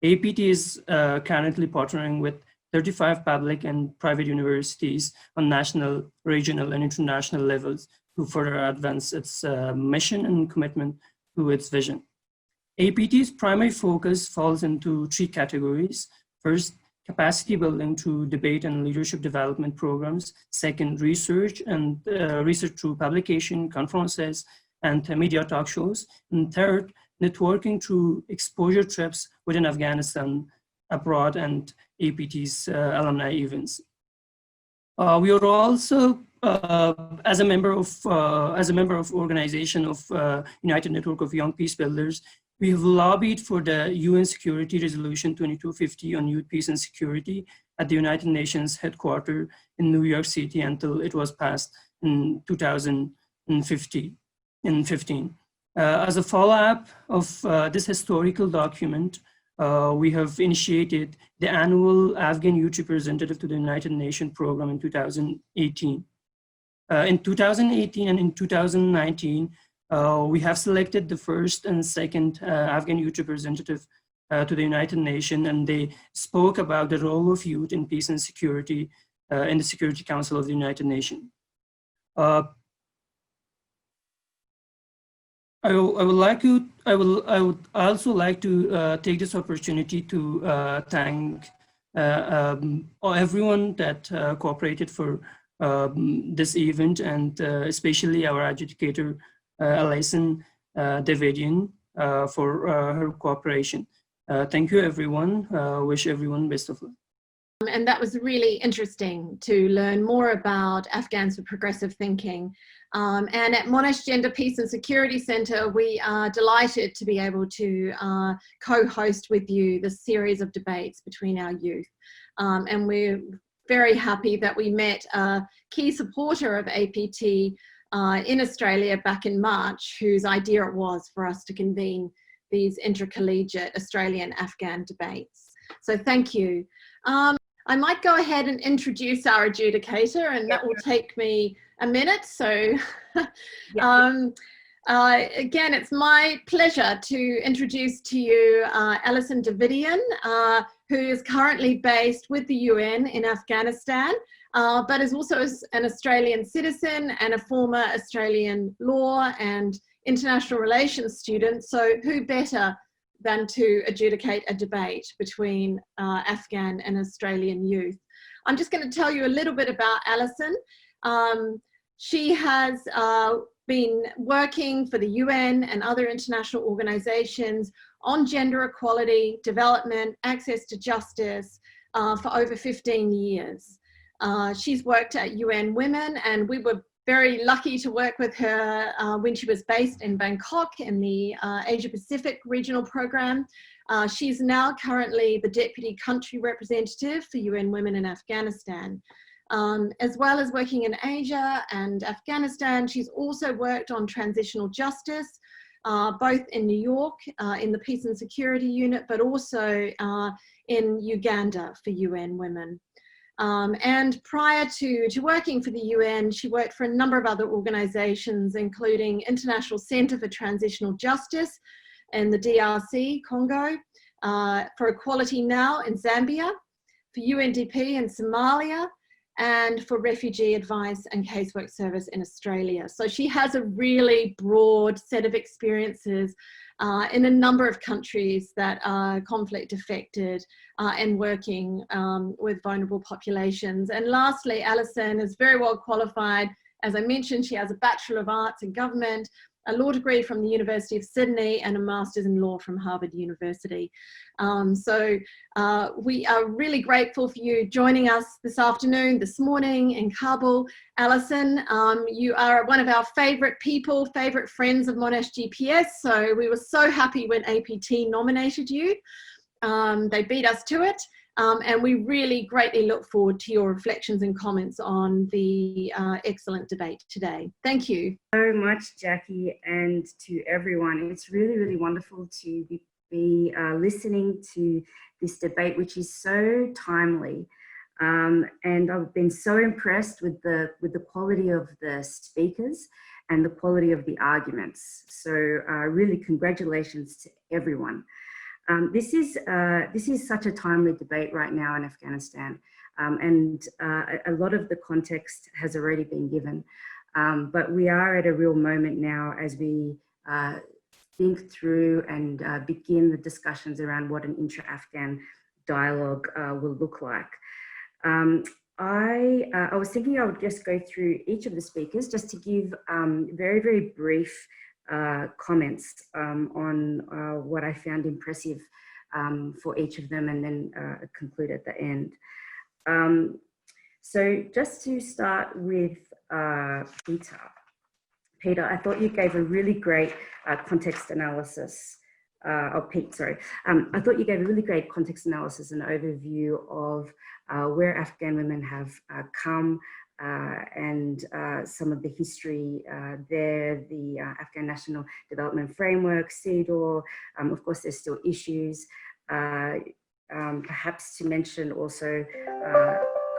APT is currently partnering with 35 public and private universities on national, regional, and international levels to further advance its mission and commitment to its vision. APT's primary focus falls into 3 categories. First, capacity building through debate and leadership development programs. Second, research and research through publication, conferences, and media talk shows. And third, networking through exposure trips within Afghanistan, abroad, and APT's alumni events. We are also, as a member of organization of United Network of Young Peace Builders, we have lobbied for the UN Security Resolution 2250 on youth, peace, and security at the United Nations headquarters in New York City until it was passed in 2015. As a follow-up of this historical document, we have initiated the annual Afghan Youth Representative to the United Nations program in 2018. In 2018 and in 2019, we have selected the first and second Afghan youth representative to the United Nations, and they spoke about the role of youth in peace and security in the Security Council of the United Nations. I would also like to take this opportunity to thank everyone that cooperated for this event, and especially our adjudicator, Alison, Davidian, for her cooperation. Thank you, everyone. Wish everyone best of luck. And that was really interesting to learn more about Afghans for progressive thinking. And at Monash Gender, Peace and Security Centre, we are delighted to be able to co-host with you this series of debates between our youth. And we're very happy that we met a key supporter of APT in Australia back in March, whose idea it was for us to convene these intercollegiate Australian-Afghan debates. So thank you. I might go ahead and introduce our adjudicator, and that will take me a minute. So again, it's my pleasure to introduce to you Alison Davidian, who is currently based with the UN in Afghanistan, but is also an Australian citizen and a former Australian law and international relations student. So who better than to adjudicate a debate between Afghan and Australian youth. I'm just going to tell you a little bit about Alison. She has been working for the UN and other international organizations on gender equality, development, access to justice for over 15 years. She's worked at UN Women, and we were very lucky to work with her when she was based in Bangkok in the Asia Pacific regional program. She's now currently the Deputy Country Representative for UN Women in Afghanistan. As well as working in Asia and Afghanistan, she's also worked on transitional justice, both in New York in the Peace and Security Unit, but also in Uganda for UN Women. And prior to working for the UN, she worked for a number of other organizations, including International Center for Transitional Justice in the DRC, Congo, for Equality Now in Zambia, for UNDP in Somalia, and for Refugee Advice and Casework Service in Australia. So she has a really broad set of experiences in a number of countries that are conflict affected and working with vulnerable populations. And lastly, Alison is very well qualified. As I mentioned, she has a Bachelor of Arts in Government, a law degree from the University of Sydney, and a Master's in Law from Harvard University. We are really grateful for you joining us this afternoon, this morning in Kabul. Alison, you are one of our favourite people, favourite friends of Monash GPS, so we were so happy when APT nominated you. They beat us to it. And we really greatly look forward to your reflections and comments on the excellent debate today. Thank you. So much, Jackie, and to everyone. It's really, really wonderful to be listening to this debate, which is so timely. And I've been so impressed with the quality of the speakers and the quality of the arguments. So really congratulations to everyone. This is such a timely debate right now in Afghanistan, and a lot of the context has already been given. But we are at a real moment now as we think through and begin the discussions around what an intra-Afghan dialogue will look like. I was thinking I would just go through each of the speakers just to give very, very brief comments on what I found impressive for each of them, and then conclude at the end. So just to start with Peter, I thought you gave a really great context analysis. Pete, sorry. I thought you gave a really great context analysis and overview of where Afghan women have come, and some of the history there, the Afghan National Development Framework, CEDAW. Of course, there's still issues. Perhaps to mention also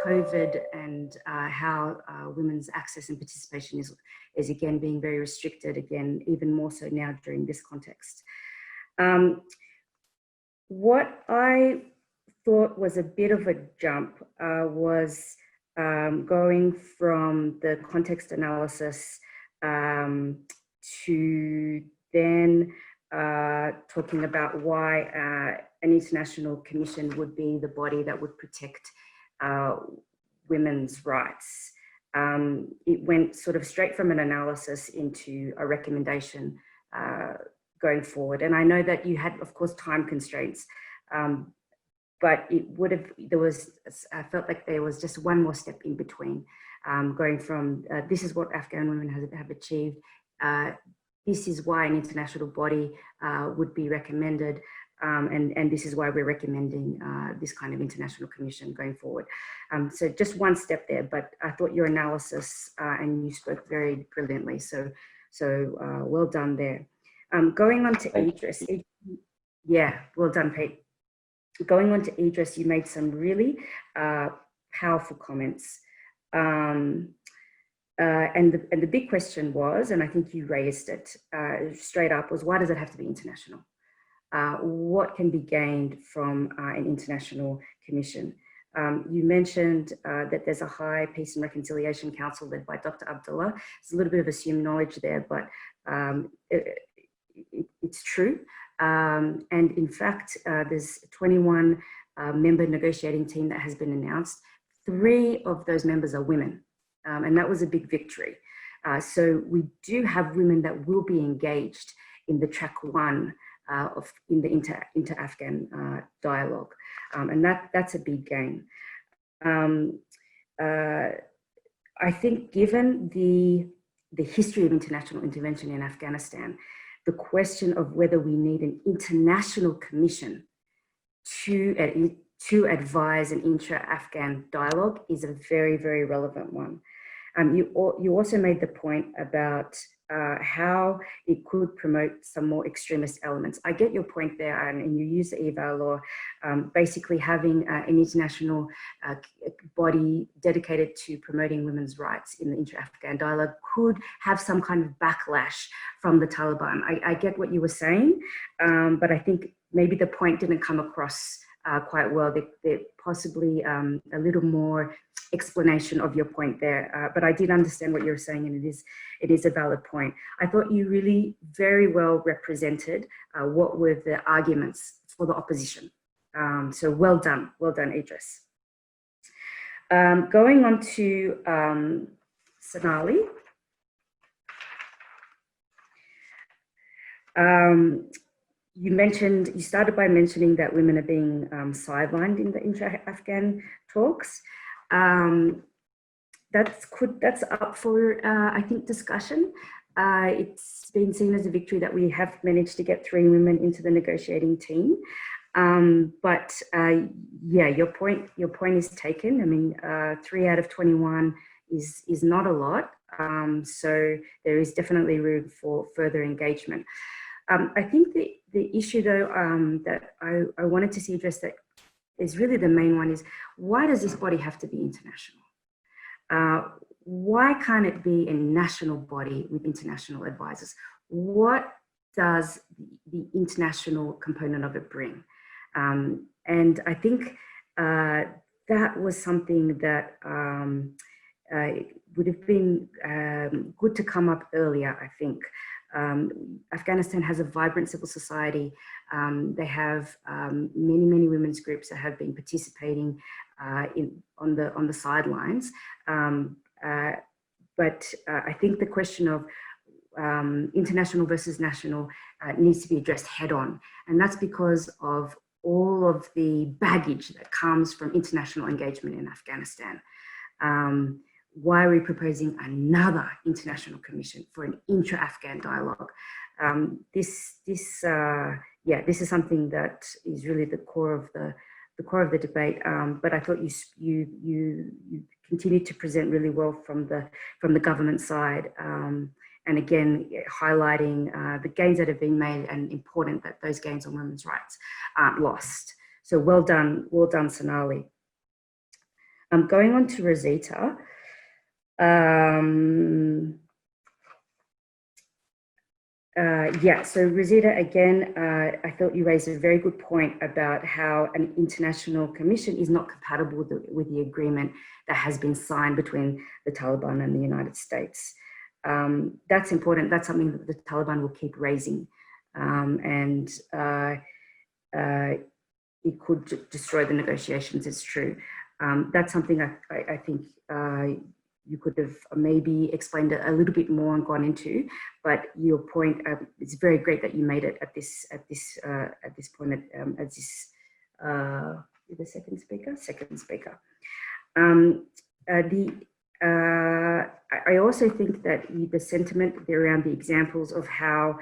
COVID and how women's access and participation is again being very restricted, again, even more so now during this context. What I thought was a bit of a jump was going from the context analysis to then talking about why an international commission would be the body that would protect women's rights. It went sort of straight from an analysis into a recommendation going forward. And I know that you had, of course, time constraints, but it would have, I felt like there was just one more step in between, going from this is what Afghan women have achieved, this is why an international body would be recommended, and this is why we're recommending this kind of international commission going forward. So just one step there, but I thought your analysis and you spoke very brilliantly, so well done there. Going on to Idris, yeah, well done, Pete. Going on to Idris, you made some really powerful comments. And the big question was, and I think you raised it straight up, was why does it have to be international? What can be gained from an international commission? You mentioned that there's a high peace and reconciliation council led by Dr. Abdullah. There's a little bit of assumed knowledge there, but it's true. And in fact, there's a 21 member negotiating team that has been announced. 3 of those members are women, and that was a big victory. So we do have women that will be engaged in the track 1 in the inter-Afghan dialogue, and that's a big gain. I think given the history of international intervention in Afghanistan, the question of whether we need an international commission to advise an intra-Afghan dialogue is a very, very relevant one. You also made the point about how it could promote some more extremist elements. I get your point there, and you use the eval law, basically having an international body dedicated to promoting women's rights in the intra-Afghan dialogue could have some kind of backlash from the Taliban. I get what you were saying, but I think maybe the point didn't come across quite well. There possibly a little more explanation of your point there, but I did understand what you were saying, and it is a valid point. I thought you really very well represented what were the arguments for the opposition. So well done, Idris. Going on to Sonali. You started by mentioning that women are being sidelined in the intra-Afghan talks. That's up for, I think, discussion. It's been seen as a victory that we have managed to get 3 women into the negotiating team. But yeah, your point is taken. I mean, 3 out of 21 is not a lot. So there is definitely room for further engagement. I think the issue though that I wanted to see addressed that is really the main one is, why does this body have to be international? Why can't it be a national body with international advisors? What does the international component of it bring? And I think that was something that would have been good to come up earlier, I think. Afghanistan has a vibrant civil society. They have many women's groups that have been participating on the sidelines. But I think the question of international versus national needs to be addressed head on. And that's because of all of the baggage that comes from international engagement in Afghanistan. Why are we proposing another international commission for an intra-Afghan dialogue? This is something that is really the core of the debate. But I thought you continued to present really well from the government side, and again highlighting the gains that have been made, and important that those gains on women's rights aren't lost. So well done, Sonali. Going on to Rosita. So Rosita, again, I thought you raised a very good point about how an international commission is not compatible with the agreement that has been signed between the Taliban and the United States. That's important. That's something that the Taliban will keep raising. it could destroy the negotiations. It's true. That's something I think you could have maybe explained a little bit more and gone into, but your point, it's very great that you made it at this point, as this, the second speaker. I also think that the sentiment around the examples of how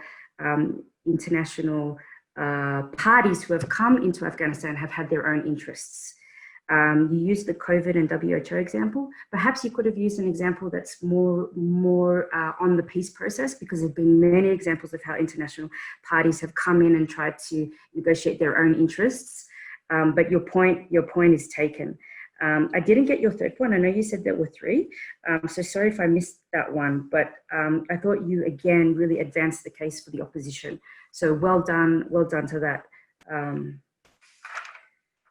international parties who have come into Afghanistan have had their own interests. You used the COVID and WHO example. Perhaps you could have used an example that's more on the peace process, because there have been many examples of how international parties have come in and tried to negotiate their own interests. But your point is taken. I didn't get your third point. I know you said there were three, so sorry if I missed that one, but I thought you again really advanced the case for the opposition. So well done to that.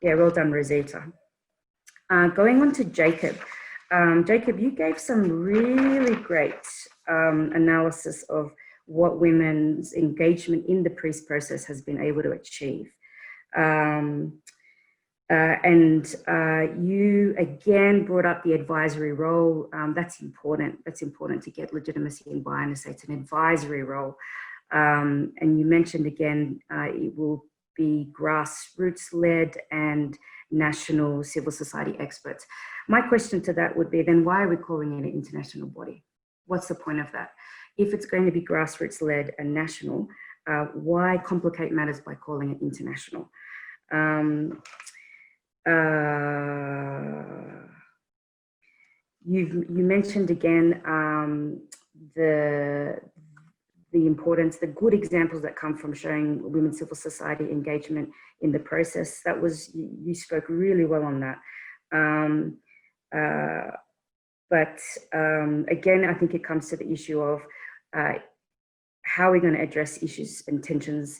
Yeah, well done, Rosita. Going on to Jacob. Jacob, you gave some really great analysis of what women's engagement in the peace process has been able to achieve. You again brought up the advisory role. That's important. That's important to get legitimacy and buy-in. So it's an advisory role. And you mentioned again, it will be grassroots-led and national civil society experts. My question to that would be, then why are we calling it an international body? What's the point of that? If it's going to be grassroots-led and national, why complicate matters by calling it international? You mentioned again the importance, the good examples that come from showing women's civil society engagement in the process. That was, you spoke really well on that. Again, I think it comes to the issue of how are we going to address issues and tensions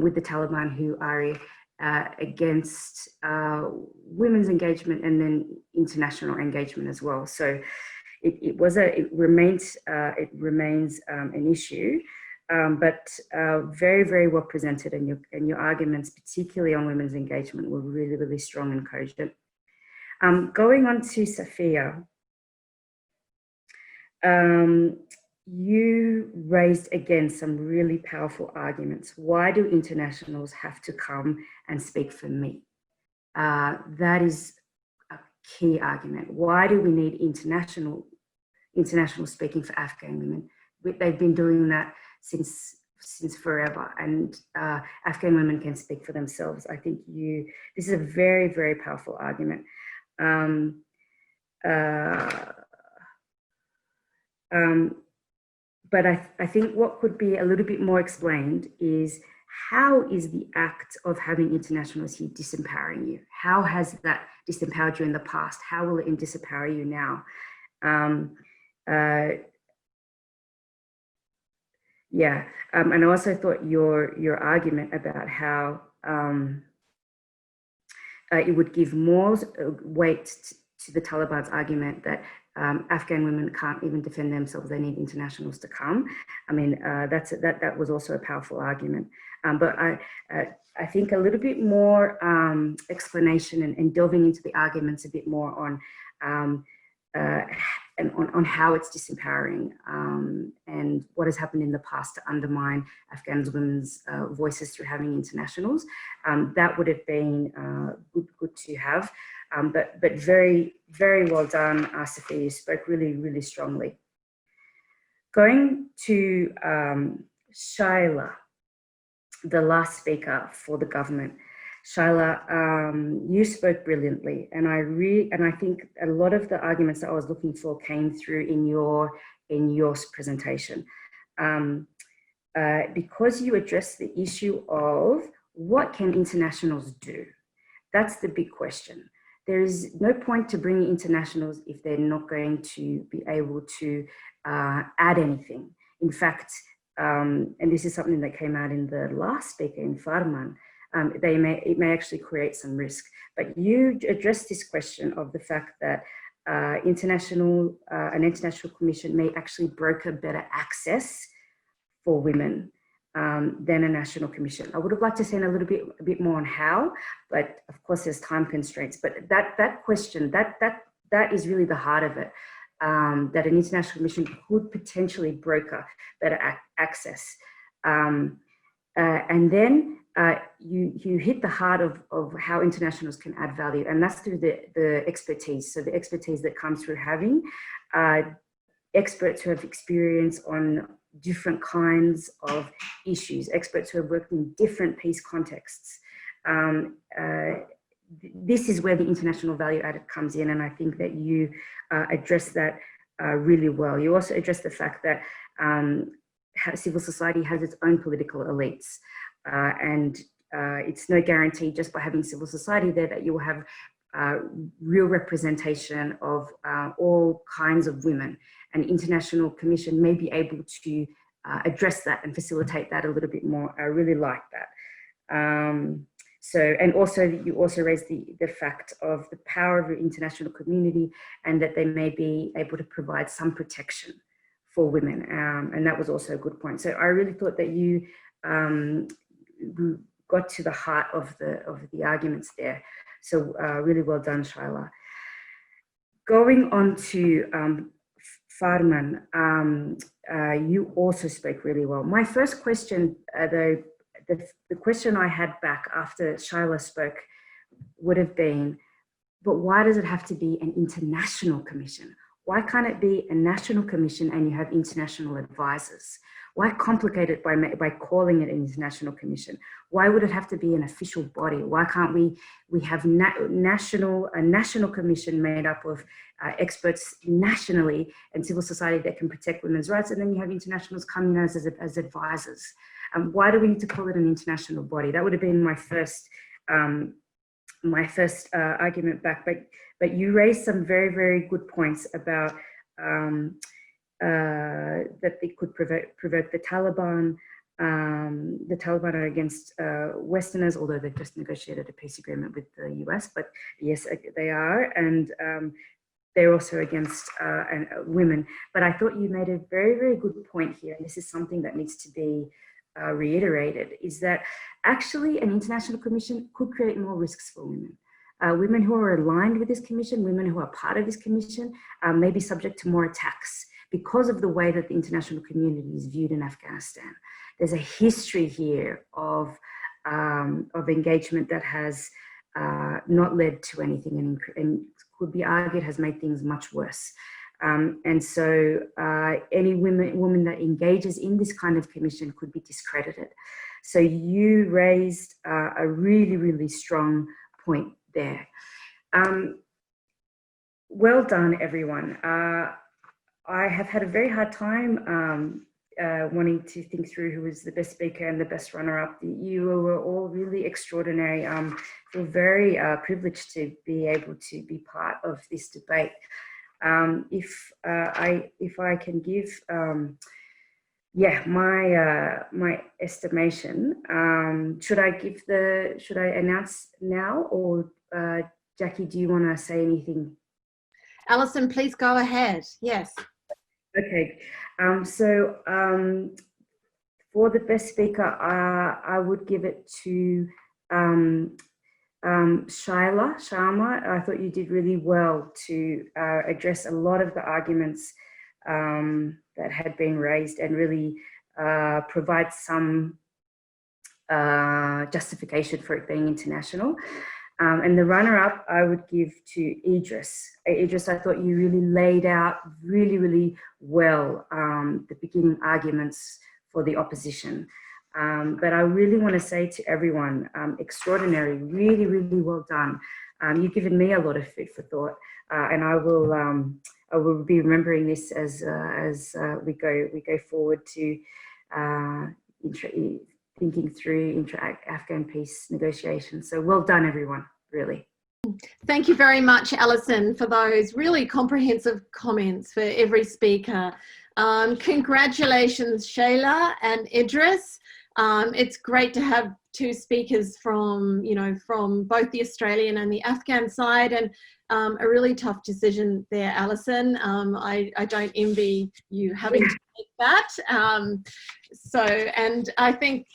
with the Taliban, who are against women's engagement and then international engagement as well. So it remains an issue, but very, very well presented, and your arguments, particularly on women's engagement, were really, really strong and cogent. Going on to Safia, you raised again some really powerful arguments. Why do internationals have to come and speak for me? That is a key argument. Why do we need international speaking for Afghan women? They've been doing that since forever, and Afghan women can speak for themselves. I think this is a very, very powerful argument. But I think what could be a little bit more explained is, how is the act of having internationals here disempowering you? How has that disempowered you in the past? How will it disempower you now? And I also thought your argument about how it would give more weight to the Taliban's argument that Afghan women can't even defend themselves, they need internationals to come. I mean, that was also a powerful argument. But I think a little bit more explanation and delving into the arguments a bit more on how it's disempowering and what has happened in the past to undermine Afghan women's voices through having internationals. That would have been good to have. But very, very well done, Safia. You spoke really, really strongly. Going to Shailja, the last speaker for the government. Shailja, you spoke brilliantly, and I think a lot of the arguments that I was looking for came through in your presentation, because you addressed the issue of what can internationals do. That's the big question. There is no point to bringing internationals if they're not going to be able to add anything. In fact, and this is something that came out in the last speaker in Farman, it may actually create some risk. But you addressed this question of the fact that an international commission may actually broker better access for women than a national commission. I would have liked to say a bit more on how, but of course there's time constraints. But that question, that is really the heart of it. That an international commission could potentially broker better access. And then you hit the heart of how internationals can add value, and that's through the expertise. So the expertise that comes through having experts who have experience on different kinds of issues, experts who have worked in different peace contexts. This is where the international value added comes in, and I think that you address that really well. You also address the fact that civil society has its own political elites, and it's no guarantee just by having civil society there that you will have real representation of all kinds of women. An international commission may be able to address that and facilitate that a little bit more. I really like that. And also you also raised the fact of the power of the international community and that they may be able to provide some protection for women. And that was also a good point. So I really thought that you got to the heart of the arguments there. So really well done, Shailja. Going on to Farman, you also spoke really well. My first question, though, the question I had back after Shailja spoke would have been, but why does it have to be an international commission? Why can't it be a national commission and you have international advisors? Why complicate it by calling it an international commission? Why would it have to be an official body? Why can't we have a national commission made up of experts nationally and civil society that can protect women's rights, and then you have internationals coming as advisors? Why do we need to call it an international body? That would have been my first argument back. But you raised some very, very good points about that they could provoke the Taliban. The Taliban are against Westerners, although they've just negotiated a peace agreement with the US, but yes, they are. And they're also against women. But I thought you made a very, very good point here, and this is something that needs to be reiterated, is that actually an international commission could create more risks for women. Women who are aligned with this commission, women who are part of this commission, may be subject to more attacks because of the way that the international community is viewed in Afghanistan. There's a history here of engagement that has not led to anything, and could be argued has made things much worse. And so any woman that engages in this kind of commission could be discredited. So you raised a really, really strong point there. Well done, everyone. I have had a very hard time wanting to think through who was the best speaker and the best runner-up. You were all really extraordinary. I feel very privileged to be able to be part of this debate. If I can give, my estimation. Should I announce now, or Jackie, do you want to say anything? Alison, please go ahead. Yes. Okay. For the best speaker, I would give it to Sharma. I thought you did really well to address a lot of the arguments that had been raised and really provide some justification for it being international. And the runner-up I would give to Idris. Idris, I thought you really laid out really, really well the beginning arguments for the opposition. But I really want to say to everyone, extraordinary, really, really well done. You've given me a lot of food for thought, and I will be remembering this as we go forward to thinking through intra-Afghan peace negotiations. So well done, everyone, really. Thank you very much, Alison, for those really comprehensive comments for every speaker. Congratulations, Shailja and Idris. It's great to have two speakers from, from both the Australian and the Afghan side, and a really tough decision there, Alison. I don't envy you having to make that. And I think,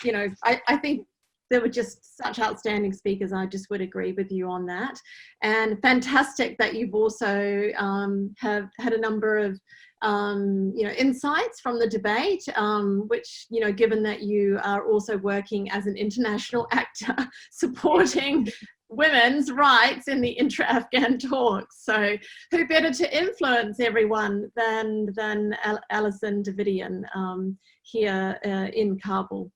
I think there were just such outstanding speakers. I just would agree with you on that. And fantastic that you've also have had a number of insights from the debate, which, given that you are also working as an international actor supporting women's rights in the intra-Afghan talks. So who better to influence everyone than Alison Davidian here in Kabul.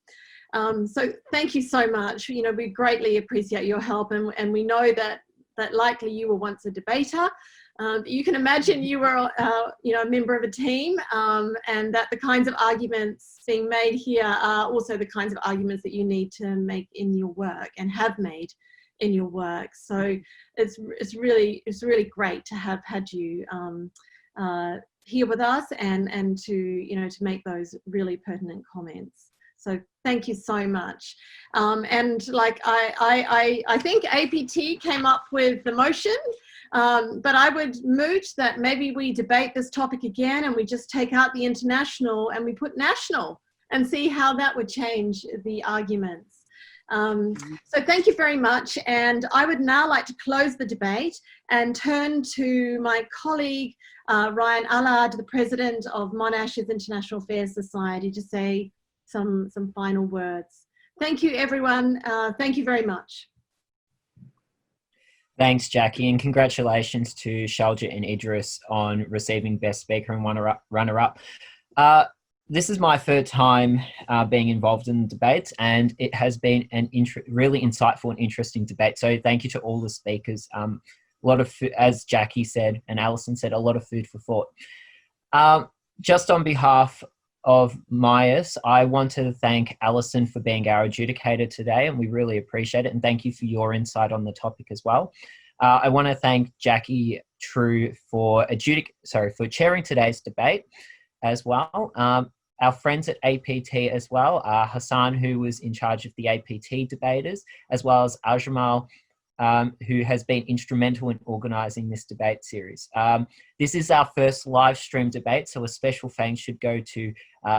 So thank you so much. We greatly appreciate your help, and we know that likely you were once a debater. You can imagine you were, a member of a team, and that the kinds of arguments being made here are also the kinds of arguments that you need to make in your work and have made in your work. So it's really great to have had you here with us and to make those really pertinent comments. So thank you so much. And like I think APT came up with the motion, but I would moot that maybe we debate this topic again and we just take out the international and we put national and see how that would change the arguments. So thank you very much. And I would now like to close the debate and turn to my colleague, Ryan Allard, the president of Monash's International Affairs Society, to say some final words. Thank you, everyone. Thank you very much. Thanks, Jackie, and congratulations to Shailja and Idris on receiving Best Speaker and runner-up. This is my third time being involved in the debates, and it has been an really insightful and interesting debate. So thank you to all the speakers. A lot of, as Jackie said and Alison said, a lot of food for thought. Just on behalf of Myers, I want to thank Alison for being our adjudicator today, and we really appreciate it. And thank you for your insight on the topic as well. I want to thank Jackie True for chairing today's debate as well. Our friends at APT as well, Hassan, who was in charge of the APT debaters, as well as Ajmal, who has been instrumental in organising this debate series. This is our first live stream debate, so a special thanks should go to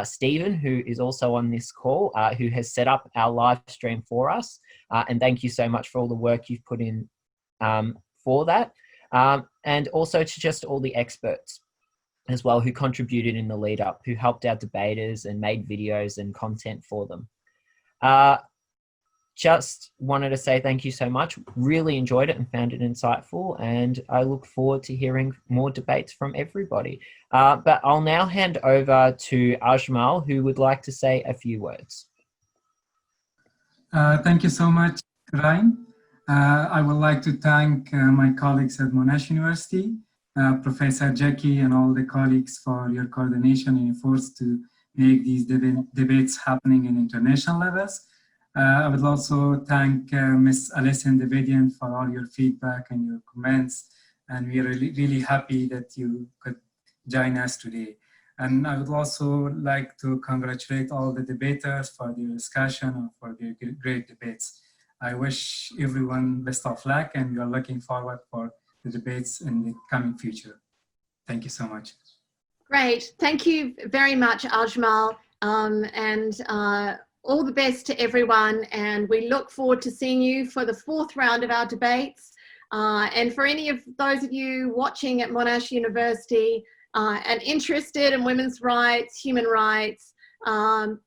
Stephen, who is also on this call, who has set up our live stream for us. And thank you so much for all the work you've put in for that. And also to just all the experts as well who contributed in the lead up, who helped our debaters and made videos and content for them. Just wanted to say thank you so much. Really enjoyed it and found it insightful, and I look forward to hearing more debates from everybody. But I'll now hand over to Ajmal, who would like to say a few words. Thank you so much, Ryan. I would like to thank my colleagues at Monash University, Professor Jackie and all the colleagues for your coordination and efforts to make these debates happening in international levels. I would also thank Ms. Alison Davidian for all your feedback and your comments, and we are really happy that you could join us today. And I would also like to congratulate all the debaters for their discussion and for their great debates. I wish everyone best of luck, and we are looking forward for the debates in the coming future. Thank you so much. Great, thank you very much, Ajmal, and all the best to everyone, and we look forward to seeing you for the fourth round of our debates. And for any of those of you watching at Monash University and interested in women's rights, human rights,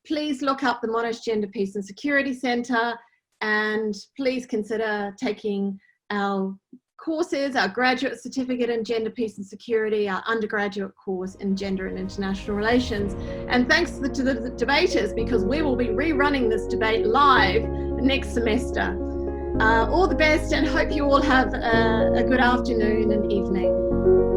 please look up the Monash Gender, Peace and Security Centre, and please consider taking our courses, our graduate certificate in Gender, Peace and Security, our undergraduate course in Gender and International Relations. And thanks to the debaters, because we will be rerunning this debate live next semester. All the best, and hope you all have a good afternoon and evening.